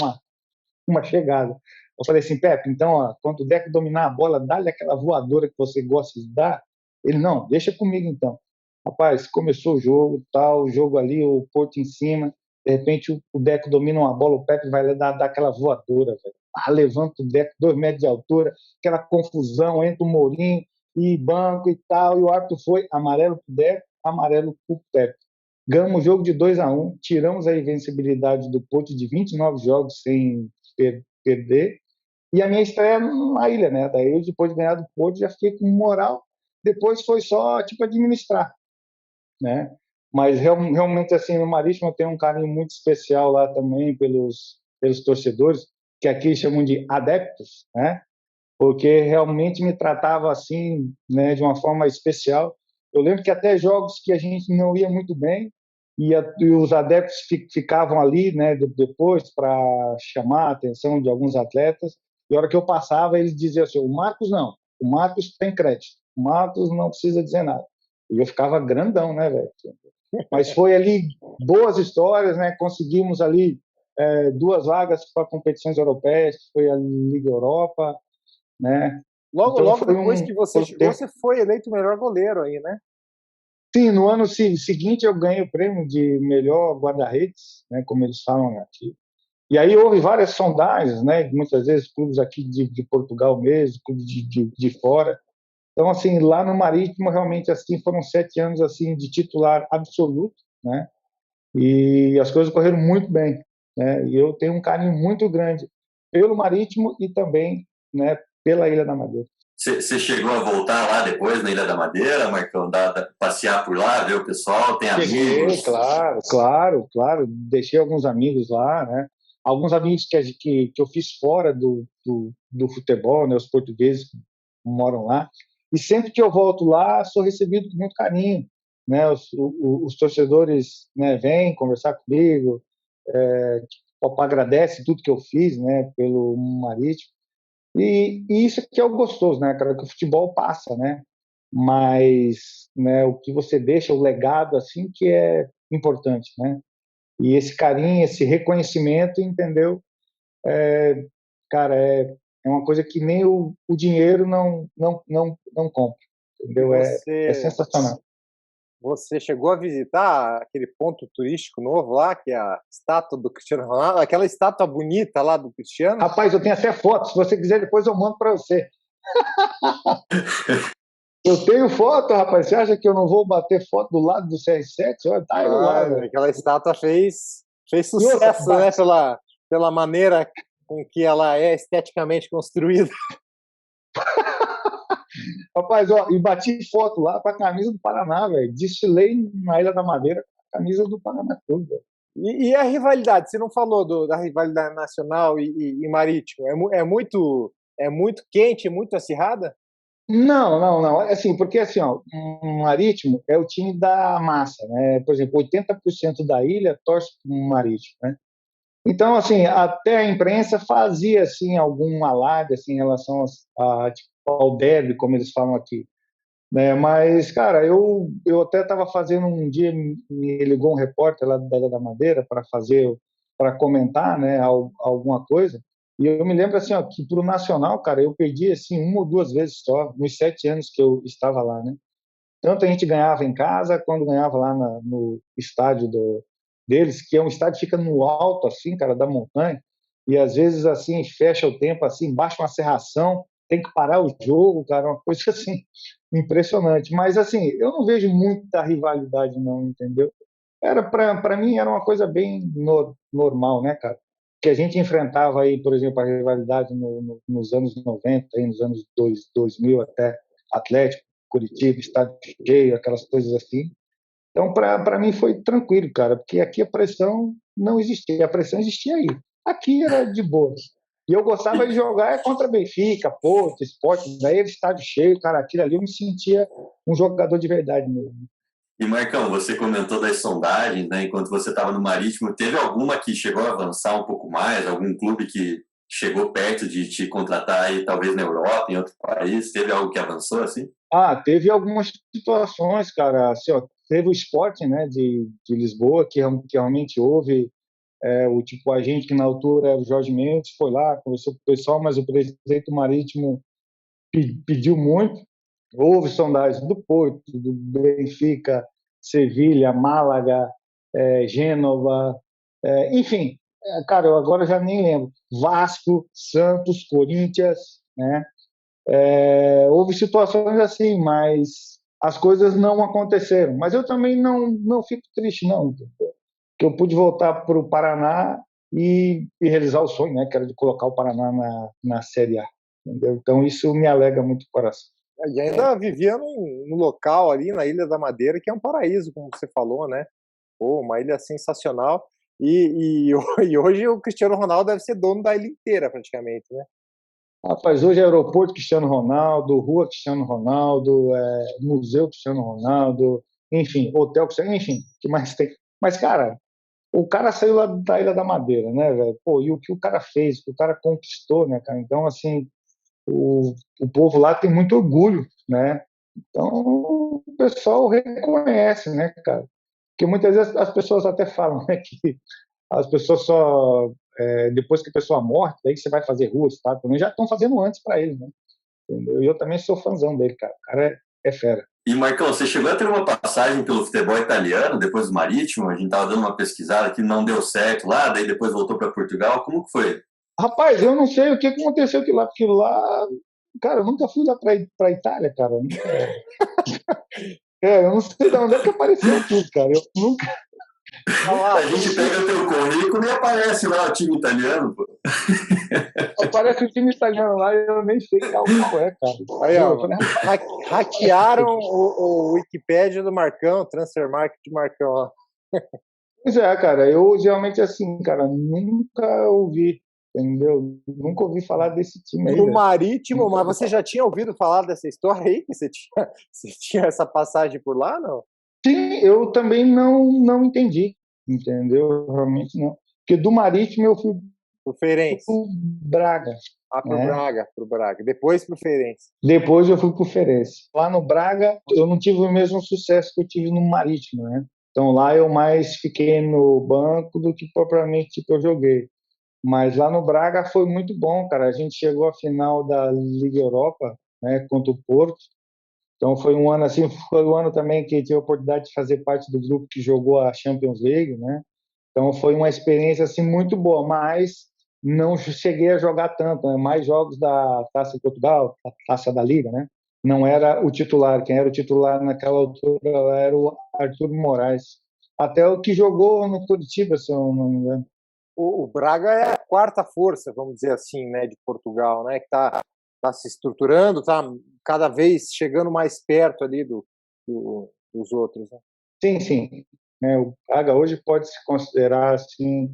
uma chegada. Eu falei assim, Pepe, então, ó, quando o Deco dominar a bola, dá-lhe aquela voadora que você gosta de dar. Ele, não, deixa comigo então. Rapaz, começou o jogo, tal, o jogo ali, o Porto em cima, de repente o Deco domina uma bola, o Pepe vai dar aquela voadora, velho. Levanta o Deco, 2 metros de altura, aquela confusão entre o Mourinho e banco e tal, e o árbitro foi amarelo pro Deco, amarelo pro Pepe. Ganhamos o jogo de 2-1, tiramos a invencibilidade do Porto de 29 jogos sem perder. E a minha estreia na ilha, né? Daí, eu, depois de ganhar do Porto, já fiquei com moral. Depois foi só, tipo, administrar, né? Mas realmente, assim, no Marítimo eu tenho um carinho muito especial lá também pelos torcedores, que aqui chamam de adeptos, né? Porque realmente me tratava assim, né, de uma forma especial. Eu lembro que até jogos que a gente não ia muito bem, e os adeptos ficavam ali, né, depois para chamar a atenção de alguns atletas. E a hora que eu passava, eles diziam assim: o Marcos não, o Marcos tem crédito, o Marcos não precisa dizer nada. E eu ficava grandão, né, velho? Mas foi ali boas histórias, né? Conseguimos ali 2 vagas para competições europeias, que foi a Liga Europa, né? Logo, Então logo foi depois que você foi um chegou, tempo. você foi eleito o melhor goleiro aí, né? Sim, no ano seguinte eu ganhei o prêmio de melhor guarda-redes, né? Como eles falam aqui. E aí houve várias sondagens, né? Muitas vezes clubes aqui de Portugal mesmo, clubes de fora. Então, assim, lá no Marítimo, realmente, assim, foram 7 anos, assim, de titular absoluto, né? E as coisas correram muito bem, né? E eu tenho um carinho muito grande pelo Marítimo e também, né, pela Ilha da Madeira. Você chegou a voltar lá depois na Ilha da Madeira, Marcão? Passear por lá, ver o pessoal? Tem Cheguei, amigos? claro, claro, claro. Deixei alguns amigos lá, né? Alguns amigos que eu fiz fora do futebol, né? Os portugueses que moram lá. E sempre que eu volto lá, sou recebido com muito carinho, né? Os torcedores, né, vêm conversar comigo, agradece tudo que eu fiz, né? Pelo Marítimo. E isso que é o gostoso, né, cara? Que o futebol passa, né? Mas, né, o que você deixa, o legado, assim, que é importante, né? E esse carinho, esse reconhecimento, entendeu? Cara, é uma coisa que nem o dinheiro não compra, E entendeu? É sensacional. você chegou a visitar aquele ponto turístico novo lá, que é a estátua do Cristiano Ronaldo, aquela estátua bonita lá do Cristiano? Rapaz, eu tenho até foto, se você quiser, depois eu mando para você. Eu tenho foto, rapaz. Você acha que eu não vou bater foto do lado do CR7? Olha, tá ele lá, velho. Aquela estátua fez E outra, sucesso, né? Pela maneira com que ela é esteticamente construída. rapaz, ó, e bati foto lá com a camisa do Paraná, velho. Desfilei na Ilha da Madeira com a camisa do Paraná tudo, velho. E a rivalidade? Você não falou da rivalidade nacional e marítimo? É muito quente, muito acirrada? Não, não, não. Assim, porque assim, ó, o Marítimo é o time da massa, né? Por exemplo, 80% da ilha torce para o Marítimo, né? Então, assim, até a imprensa fazia assim algum alarde assim em relação tipo, ao derby, como eles falam aqui, né? Mas, cara, eu até estava fazendo um dia, me ligou um repórter lá da Ilha da Madeira para comentar, né, alguma coisa. E eu me lembro assim, ó, que pro Nacional, cara, eu perdi assim 1 ou 2 vezes só nos 7 anos que eu estava lá, né? Tanto a gente ganhava em casa, quando ganhava lá no estádio deles, que é um estádio que fica no alto, assim, cara, da montanha, e às vezes, assim, fecha o tempo, assim, baixa uma serração, tem que parar o jogo, cara, uma coisa, assim, impressionante. Mas, assim, eu não vejo muita rivalidade, não, entendeu? Para mim, era uma coisa bem normal, né, cara? Que a gente enfrentava aí, por exemplo, a rivalidade nos anos 90, aí, nos anos 2000 até, Atlético, Curitiba, estádio cheio, aquelas coisas assim. Então, para mim foi tranquilo, cara, porque aqui a pressão não existia, a pressão existia aí. Aqui era de boa. E eu gostava de jogar contra Benfica, Porto, Sport, daí era estádio cheio, cara, aquilo ali eu me sentia um jogador de verdade mesmo. E, Marcão, você comentou das sondagens, né? Enquanto você estava no Marítimo, teve alguma que chegou a avançar um pouco mais? Algum clube que chegou perto de te contratar aí, talvez na Europa, em outro país? Teve algo que avançou assim? Teve algumas situações, cara, assim, ó, teve o Sporting, né, de Lisboa, que realmente houve o tipo agente que na altura era o Jorge Mendes, foi lá, conversou com o pessoal, mas o presidente do Marítimo pediu muito. Houve sondagens do Porto, do Benfica, Sevilha, Málaga, Gênova, enfim, cara, eu agora já nem lembro. Vasco, Santos, Corinthians, né? Houve situações assim, mas as coisas não aconteceram. Mas eu também não fico triste, não. Que eu pude voltar para o Paraná e realizar o sonho, né, que era de colocar o Paraná na Série A. Entendeu? Então, isso me alega muito o coração. E ainda vivia num local ali na Ilha da Madeira, que é um paraíso, como você falou, né? Pô, uma ilha sensacional. E hoje o Cristiano Ronaldo deve ser dono da ilha inteira, praticamente, né? Rapaz, hoje é aeroporto Cristiano Ronaldo, rua Cristiano Ronaldo, museu Cristiano Ronaldo, enfim, hotel Cristiano, enfim, o que mais tem? Mas, cara, o cara saiu lá da Ilha da Madeira, né, velho? Pô, e o que o cara fez, o que o cara conquistou, né, cara? Então, assim, o povo lá tem muito orgulho, né? Então, o pessoal reconhece, né, cara? Porque muitas vezes as pessoas até falam, né, que as pessoas só depois que a pessoa morre, daí que você vai fazer rua, tá? Também já estão fazendo antes para ele, né? Entendeu? E eu também sou fãzão dele, cara. O cara é fera. E, Marcão, você chegou a ter uma passagem pelo futebol italiano, depois do Marítimo? A gente estava dando uma pesquisada que não deu certo lá, daí depois voltou para Portugal. Como que foi? Rapaz, eu não sei o que aconteceu aquilo lá, porque lá, cara, eu nunca fui lá pra Itália, cara. Eu não sei de onde é que apareceu aquilo, cara. Eu nunca. A gente pega teu currículo e aparece lá o time italiano, pô. Aparece o time italiano lá e eu nem sei qual é, cara. Aí, ó, hackearam o Wikipédia do Marcão, Transfer Market do Marcão, ó. Pois é, cara, eu geralmente assim, cara, nunca ouvi, entendeu? Nunca ouvi falar desse time aí, Do velho. Marítimo, mas você já tinha ouvido falar dessa história aí? Que você tinha essa passagem por lá, não? Sim, eu também não entendi, entendeu? Realmente não. Porque do Marítimo eu fui Pro Feirense. pro Braga, Ah, pro né? Braga, pro Braga. Depois pro Feirense. Depois eu fui pro Feirense. Lá no Braga eu não tive o mesmo sucesso que eu tive no Marítimo, né? Então lá eu mais fiquei no banco do que propriamente tipo, eu joguei. Mas lá no Braga foi muito bom, cara. A gente chegou à final da Liga Europa, né, contra o Porto. Então foi um ano assim, foi um ano também que tive a oportunidade de fazer parte do grupo que jogou a Champions League, né? Então foi uma experiência assim muito boa, mas não cheguei a jogar tanto, né? Mais jogos da Taça de Portugal, a Taça da Liga, né? Não era o titular, quem era o titular naquela altura era o Arthur Moraes. Até o que jogou no Curitiba, se eu não me engano. O Braga é a quarta força, vamos dizer assim, né, de Portugal, né? Que tá se estruturando, tá cada vez chegando mais perto ali dos outros, né? Sim, sim. O Braga hoje pode se considerar assim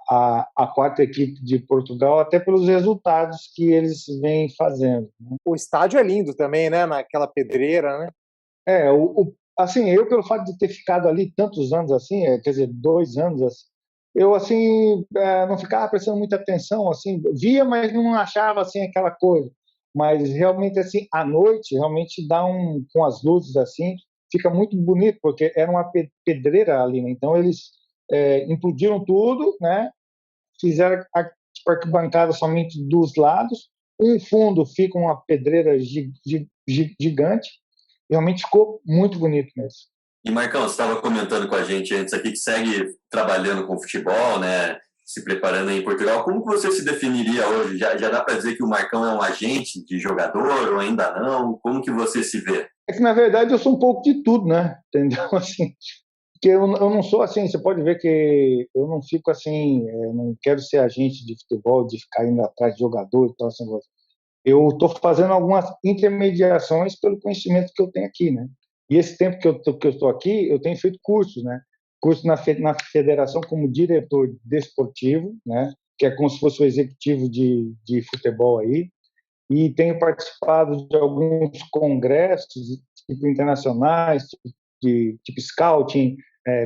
a quarta equipe de Portugal, até pelos resultados que eles vêm fazendo, né? O estádio é lindo também, né? Naquela pedreira, né? Assim, eu pelo fato de ter ficado ali tantos anos assim, quer dizer, 2 anos assim, eu assim não ficava prestando muita atenção, assim, via, mas não achava assim aquela coisa. Mas realmente assim, à noite, realmente dá com as luzes assim, fica muito bonito porque era uma pedreira ali, né? Então eles implodiram tudo, né? Fizeram tipo, arquibancada somente dos lados, um fundo fica uma pedreira gigante, realmente ficou muito bonito mesmo. E, Marcão, você estava comentando com a gente antes aqui que segue trabalhando com futebol, né? Se preparando aí em Portugal. Como que você se definiria hoje? Já dá para dizer que o Marcão é um agente de jogador ou ainda não? Como que você se vê? É que, na verdade, eu sou um pouco de tudo, né? Entendeu? Assim, porque eu não sou assim, você pode ver que eu não fico assim, eu não quero ser agente de futebol, de ficar indo atrás de jogador e tal, assim, eu estou fazendo algumas intermediações pelo conhecimento que eu tenho aqui, né? E esse tempo que eu estou aqui, eu tenho feito cursos, né? Curso na federação como diretor desportivo, né? Que é como se fosse o executivo de futebol aí. E tenho participado de alguns congressos tipo internacionais, tipo scouting,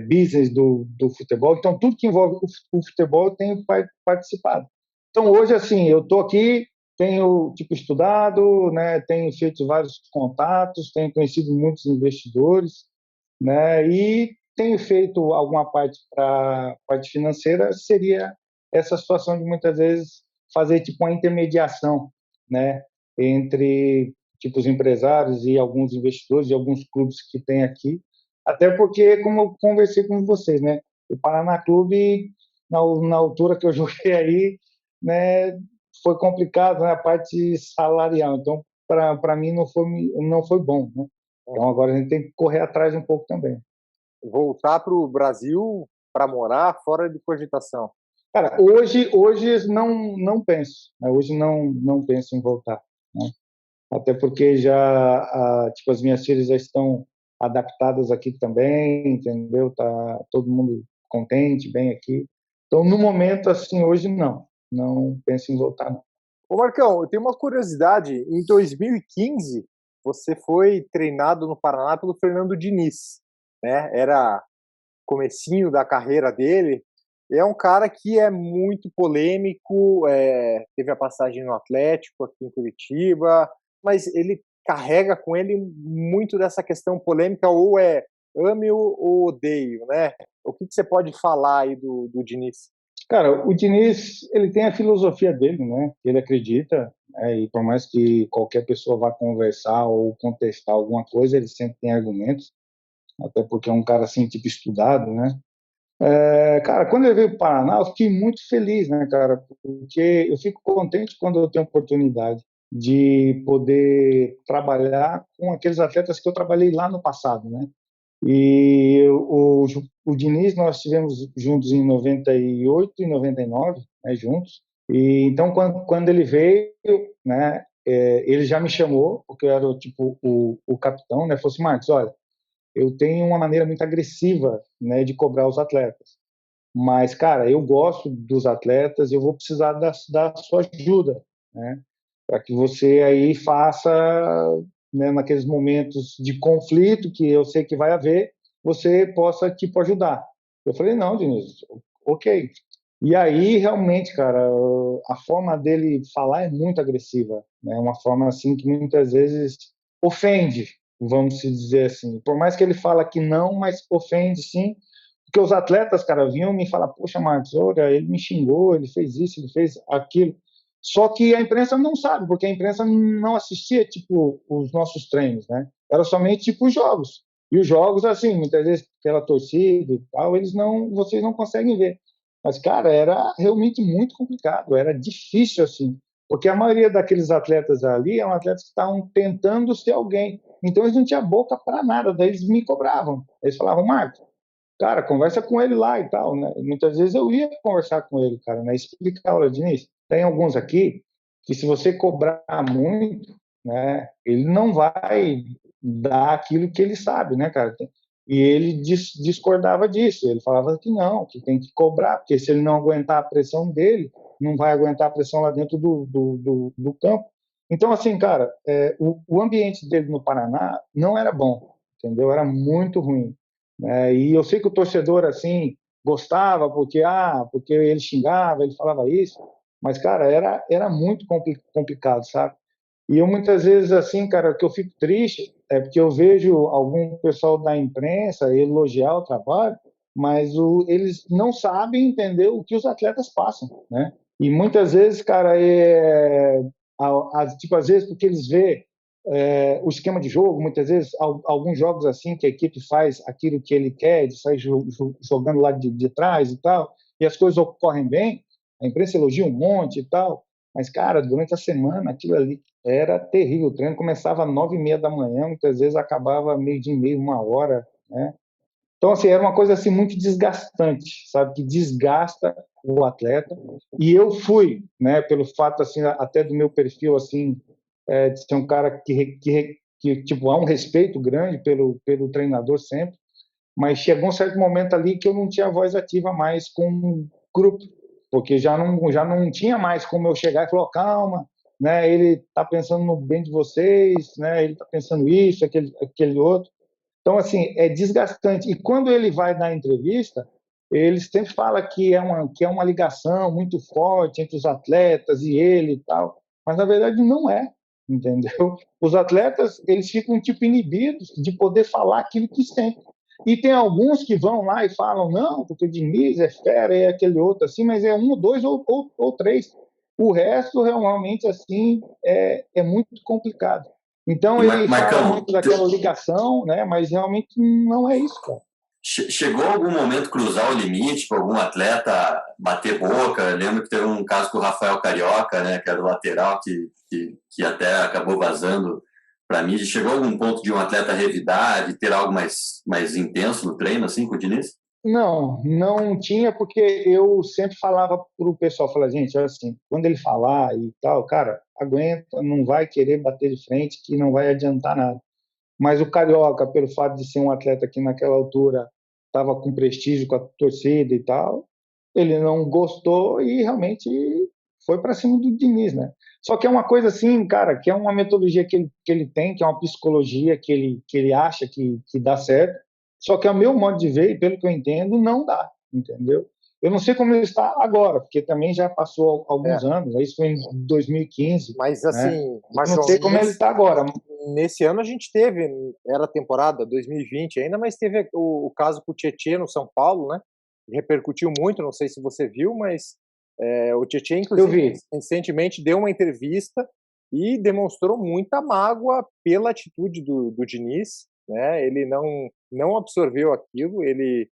business do futebol. Então, tudo que envolve o futebol eu tenho participado. Então, hoje, assim, eu estou aqui, tenho tipo estudado, né, tenho feito vários contatos, tenho conhecido muitos investidores, né, e tenho feito alguma parte para a parte financeira, seria essa situação de muitas vezes fazer tipo uma intermediação, né, entre tipo os empresários e alguns investidores e alguns clubes que tem aqui, até porque como eu conversei com vocês, né, o Paraná Clube na altura que eu joguei aí, né, foi complicado, né, a parte salarial. Então, para mim não foi bom, né? Então agora a gente tem que correr atrás um pouco também. Voltar para o Brasil para morar fora de cogitação. Cara, hoje não penso, né? Hoje não penso em voltar, né? Até porque tipo, as minhas filhas já estão adaptadas aqui também, entendeu? Tá todo mundo contente, bem aqui. Então, no momento, assim, hoje não penso em voltar, não. Ô Marcão, eu tenho uma curiosidade. Em 2015, você foi treinado no Paraná pelo Fernando Diniz, né? Era comecinho da carreira dele. É um cara que é muito polêmico, teve a passagem no Atlético aqui em Curitiba, mas ele carrega com ele muito dessa questão polêmica, ou é ame ou odeio, né? O que você pode falar aí do Diniz? Cara, o Diniz, ele tem a filosofia dele, né? Ele acredita, né? E por mais que qualquer pessoa vá conversar ou contestar alguma coisa, ele sempre tem argumentos, até porque é um cara assim, tipo, estudado, né? Cara, quando ele veio para o Paraná, eu fiquei muito feliz, né, cara? Porque eu fico contente quando eu tenho oportunidade de poder trabalhar com aqueles atletas que eu trabalhei lá no passado, né? E o Diniz, nós estivemos juntos em 98 e 99, né, juntos. E então, quando ele veio, né, ele já me chamou, porque eu era tipo o capitão, né? Falou assim: Marcos, olha, eu tenho uma maneira muito agressiva, né, de cobrar os atletas. Mas, cara, eu gosto dos atletas, eu vou precisar da sua ajuda, né? Para que você aí faça, né, naqueles momentos de conflito que eu sei que vai haver, você possa, tipo, ajudar. Eu falei, não, Diniz, ok. E aí, realmente, cara, a forma dele falar é muito agressiva, né? Uma forma, assim, que muitas vezes ofende, vamos se dizer assim. Por mais que ele fala que não, mas ofende, sim, porque os atletas, cara, vinham me falar, poxa, Marcos, olha, ele me xingou, ele fez isso, ele fez aquilo. Só que a imprensa não sabe, porque a imprensa não assistia, tipo, os nossos treinos, né? Era somente, tipo, os jogos. E os jogos, assim, muitas vezes pela torcida e tal, vocês não conseguem ver. Mas, cara, era realmente muito complicado, era difícil, assim, porque a maioria daqueles atletas ali eram atletas que estavam tentando ser alguém. Então, eles não tinham boca para nada, daí eles me cobravam. Eles falavam, Marcos, cara, conversa com ele lá e tal, né? Muitas vezes eu ia conversar com ele, cara, né? Explicar, olha, Diniz, tem alguns aqui que se você cobrar muito, né, ele não vai dar aquilo que ele sabe, né, cara? E ele discordava disso, ele falava que não, que tem que cobrar, porque se ele não aguentar a pressão dele, não vai aguentar a pressão lá dentro do campo. Então, assim, cara, o ambiente dele no Paraná não era bom, entendeu? Era muito ruim. E eu sei que o torcedor, assim, gostava porque ele xingava, ele falava isso, mas, cara, era muito complicado, sabe? E eu muitas vezes, assim, cara, que eu fico triste é porque eu vejo algum pessoal da imprensa elogiar o trabalho, mas eles não sabem entender o que os atletas passam, né? E muitas vezes, cara, tipo, às vezes porque eles vê o esquema de jogo, muitas vezes alguns jogos assim que a equipe faz aquilo que ele quer, de sair jogando lá de trás e tal, e as coisas ocorrem bem, a imprensa elogia um monte e tal, mas, cara, durante a semana aquilo ali era terrível. O treino começava às 9h30 da manhã, muitas vezes acabava meio-dia e meio, 1 hora, né? Então, assim, era uma coisa assim muito desgastante, sabe? Que desgasta o atleta. E eu fui, né, pelo fato assim até do meu perfil assim, de ser um cara que tipo há um respeito grande pelo treinador sempre, mas chegou um certo momento ali que eu não tinha voz ativa mais com o grupo, porque já não tinha mais como eu chegar e falar, oh, calma, né? Ele está pensando no bem de vocês, né? Ele está pensando isso, aquele outro. Então, assim, é desgastante. E quando ele vai dar entrevista, ele sempre fala que é uma ligação muito forte entre os atletas e ele e tal. Mas, na verdade, não é, entendeu? Os atletas, eles ficam, tipo, inibidos de poder falar aquilo que sentem. E tem alguns que vão lá e falam, não, porque o Diniz é fera, é aquele outro, assim, mas é um, dois ou três. O resto, realmente, assim, é muito complicado. Então ele fala Marcão, muito daquela ligação, né? Mas realmente não é isso, cara. Chegou algum momento cruzar o limite para algum atleta bater boca? Eu lembro que teve um caso com o Rafael Carioca, né, que era o lateral, que até acabou vazando para mim. Chegou a algum ponto de um atleta revidar, de ter algo mais intenso no treino, assim, com o Diniz? Não, não tinha, porque eu sempre falava para o pessoal, falava, gente, olha assim, quando ele falar e tal, cara, aguenta, não vai querer bater de frente, que não vai adiantar nada. Mas o Carioca, pelo fato de ser um atleta que naquela altura estava com prestígio com a torcida e tal, ele não gostou e realmente foi para cima do Diniz, né? Só que é uma coisa assim, cara, que é uma metodologia que ele tem, que é uma psicologia que ele acha que dá certo, só que ao meu modo de ver, e pelo que eu entendo, não dá, entendeu? Eu não sei como ele está agora, porque também já passou alguns É, anos, isso foi em 2015, mas né? assim, Eu mas não sei João, como ele está agora. nesse ano a gente teve, era a temporada 2020 ainda, mas teve o caso com o Tietê no São Paulo, né? Repercutiu muito, não sei se você viu, mas o Tietê, Eu inclusive, vi. recentemente deu uma entrevista e demonstrou muita mágoa pela atitude do Diniz, né? Ele não absorveu aquilo, ele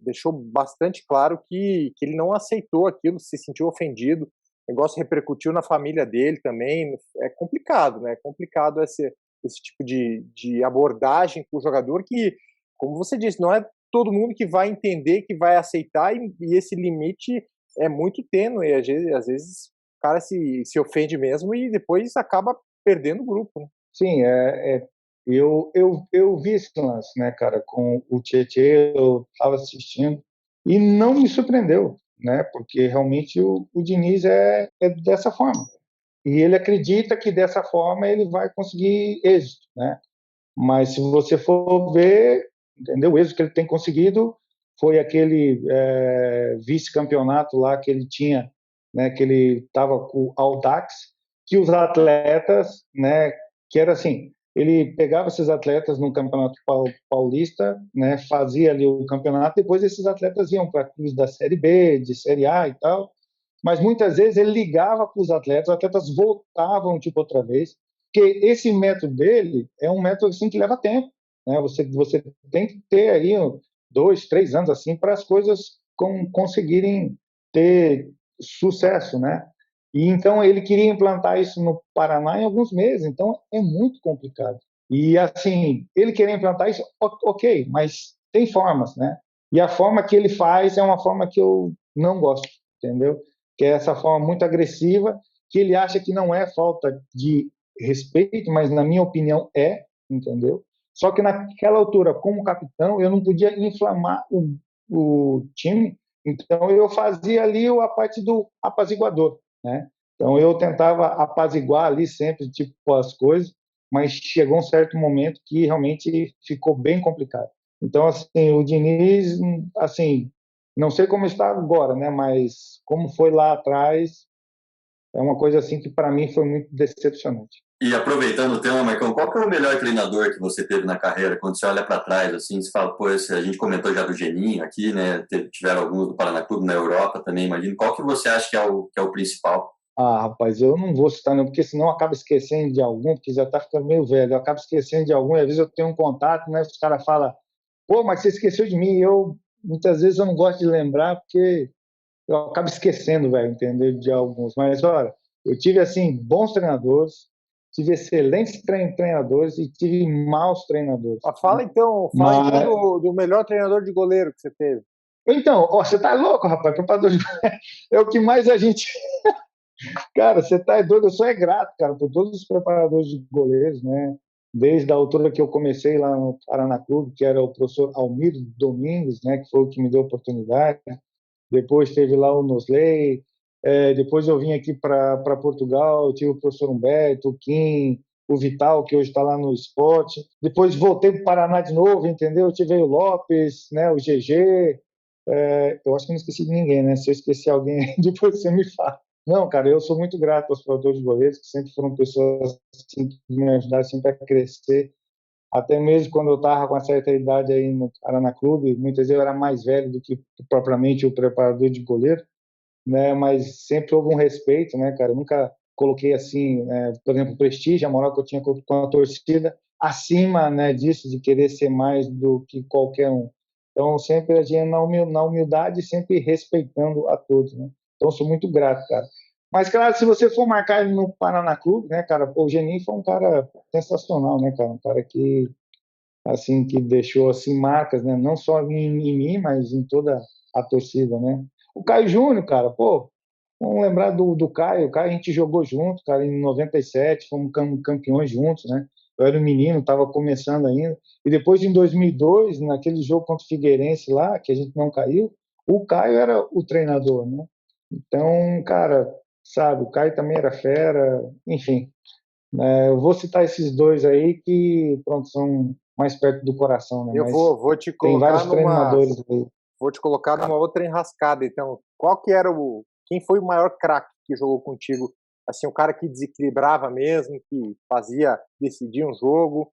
deixou bastante claro que ele não aceitou aquilo, se sentiu ofendido. O negócio repercutiu na família dele também. É complicado, né? É complicado esse tipo de abordagem com o jogador que, como você disse, não é todo mundo que vai entender, que vai aceitar, e esse limite é muito tênue. E às vezes o cara se ofende mesmo e depois acaba perdendo o grupo, né? Sim, eu vi esse lance, né, cara, com o Tietê, eu estava assistindo e não me surpreendeu, né, porque realmente o Diniz é dessa forma. E ele acredita que dessa forma ele vai conseguir êxito, né? Mas se você for ver, entendeu? O êxito que ele tem conseguido foi aquele vice-campeonato lá que ele tinha, né? Que ele estava com o Audax, que os atletas, né? Que era assim, ele pegava esses atletas no campeonato paulista, né? Fazia ali o campeonato, depois esses atletas iam para clubes da Série B, de Série A e tal. Mas muitas vezes ele ligava para os atletas voltavam tipo outra vez, porque esse método dele é um método assim que leva tempo, né? Você tem que ter aí 2, 3 anos assim para as coisas conseguirem ter sucesso, né? E então ele queria implantar isso no Paraná em alguns meses, então é muito complicado. E assim, ele queria implantar isso, ok, mas tem formas, né? E a forma que ele faz é uma forma que eu não gosto, entendeu? Que é essa forma muito agressiva, que ele acha que não é falta de respeito, mas na minha opinião entendeu? Só que naquela altura, como capitão, eu não podia inflamar o time, então eu fazia ali a parte do apaziguador, né? Então eu tentava apaziguar ali sempre tipo as coisas, mas chegou um certo momento que realmente ficou bem complicado. Então assim, o Diniz, assim, não sei como está agora, né? Mas como foi lá atrás, é uma coisa assim que para mim foi muito decepcionante. E aproveitando o tema, Marcão, qual que é o melhor treinador que você teve na carreira? Quando você olha para trás, assim, você fala, pô, a gente comentou já do Geninho aqui, né? Tiveram alguns do Paraná Clube na Europa também, imagino. Qual que você acha que é o principal? Ah, rapaz, eu não vou citar não, porque senão eu acabo esquecendo de algum, porque já está ficando meio velho. Eu acabo esquecendo de algum, e às vezes eu tenho um contato, né? Os caras falam, pô, mas você esqueceu de mim. Muitas vezes eu não gosto de lembrar, porque eu acabo esquecendo, velho, entendeu? De alguns. Mas, olha, eu tive, assim, bons treinadores, tive excelentes treinadores e tive maus treinadores, Fala né? então, Mas, do melhor treinador de goleiro que você teve. então, ó, você tá louco, rapaz? Preparador de... É o que mais a gente. Cara, você tá doido, eu sou grato, cara, por todos os preparadores de goleiros, né? Desde a altura que eu comecei lá no Paraná Clube, que era o professor Almir Domingues, né, que foi o que me deu a oportunidade. Depois teve lá o Nosley, depois eu vim aqui para Portugal, eu tive o professor Humberto, o Kim, o Vital, que hoje está lá no esporte. Depois voltei para o Paraná de novo, entendeu? Eu tive o Lopes, né, o GG. Eu acho que não esqueci de ninguém, né? Se eu esqueci alguém, depois você me fala. Não, cara, eu sou muito grato aos produtores de goleiros, que sempre foram pessoas assim, que me ajudaram sempre a crescer. Até mesmo quando eu estava com uma certa idade aí no Paraná Clube, muitas vezes eu era mais velho do que propriamente o preparador de goleiro, né? Mas sempre houve um respeito, né, cara? Eu nunca coloquei assim, por exemplo, o prestígio, a moral que eu tinha com a torcida, acima, né, disso, de querer ser mais do que qualquer um. Então, sempre agindo na humildade, sempre respeitando a todos, né? Então, sou muito grato, cara. Mas, claro, se você for marcar ele no Paraná Clube, né, cara, pô, o Geninho foi um cara sensacional, né, cara? Um cara que assim, que deixou assim marcas, né? Não só em mim, mas em toda a torcida, né? O Caio Júnior, cara, pô, vamos lembrar do Caio. O Caio a gente jogou junto, cara, em 97, fomos campeões juntos, né? Eu era um menino, estava começando ainda. E depois, em 2002, naquele jogo contra o Figueirense lá, que a gente não caiu, o Caio era o treinador, né? Então, cara, sabe, o Caio também era fera, enfim. Eu vou citar esses dois aí que, pronto, são mais perto do coração, né? Eu Mas vou te tem colocar vários numa treinadores aí. vou te colocar numa outra enrascada. Então, qual que era quem foi o maior craque que jogou contigo? Assim, o cara que desequilibrava mesmo, que decidia um jogo.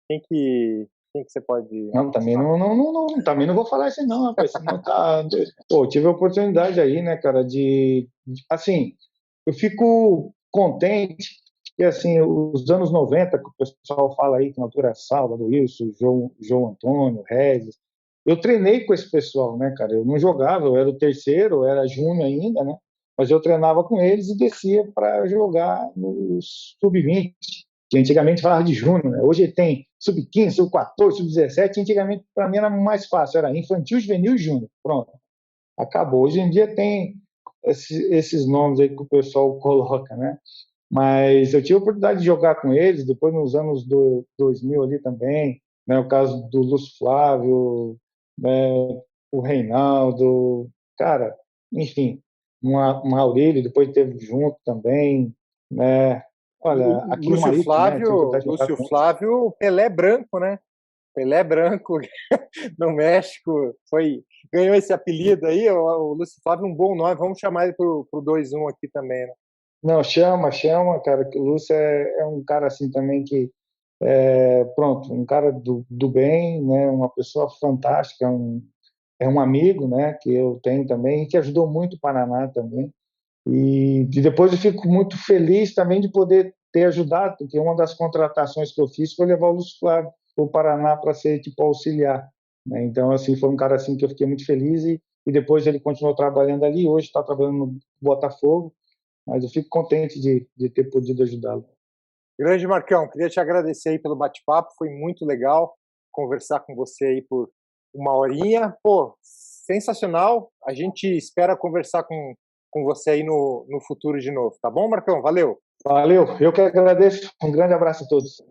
Quem que você pode Não, também falar? também não vou falar isso não, rapaz, senão tá doido. Pô, tive a oportunidade aí, né, cara, assim, eu fico contente que, assim, os anos 90 que o pessoal fala aí, que na altura é Salvador Wilson, João Antônio, Regis, eu treinei com esse pessoal, né, cara, eu não jogava, eu era o terceiro, eu era júnior ainda, né, mas eu treinava com eles e descia para jogar no sub-20, que antigamente falava de júnior, né? Hoje tem sub-15, sub-14, sub-17, antigamente para mim era mais fácil, era infantil, juvenil e júnior, pronto, acabou. Hoje em dia tem esses nomes aí que o pessoal coloca, né? Mas eu tive a oportunidade de jogar com eles, depois nos anos 2000 ali também, né? O caso do Lúcio Flávio, né? O Reinaldo, cara, enfim, uma Aurélio, depois teve junto também, né? Olha, aqui no Maílson, né? Tive a oportunidade de jogar Lúcio com ele. Flávio, Pelé branco, né? Pelé branco no México, ganhou esse apelido aí, o Lúcio Flávio, um bom nome, vamos chamar ele pro 2-1 aqui também, né? Não, chama, cara, que o Lúcio é um cara assim também que, pronto, um cara do bem, né? Uma pessoa fantástica, é um amigo, né? Que eu tenho também, e que ajudou muito o Paraná também. E depois eu fico muito feliz também de poder ter ajudado, porque uma das contratações que eu fiz foi levar o Lúcio Flávio para o Paraná para ser tipo auxiliar, né? Então, assim, foi um cara assim que eu fiquei muito feliz e depois ele continuou trabalhando ali, hoje está trabalhando no Botafogo, mas eu fico contente de ter podido ajudá-lo. Grande Marcão, queria te agradecer aí pelo bate-papo, foi muito legal conversar com você aí por uma horinha. Pô, sensacional. A gente espera conversar com você aí no futuro de novo, tá bom, Marcão? Valeu. Valeu, eu que agradeço. Um grande abraço a todos.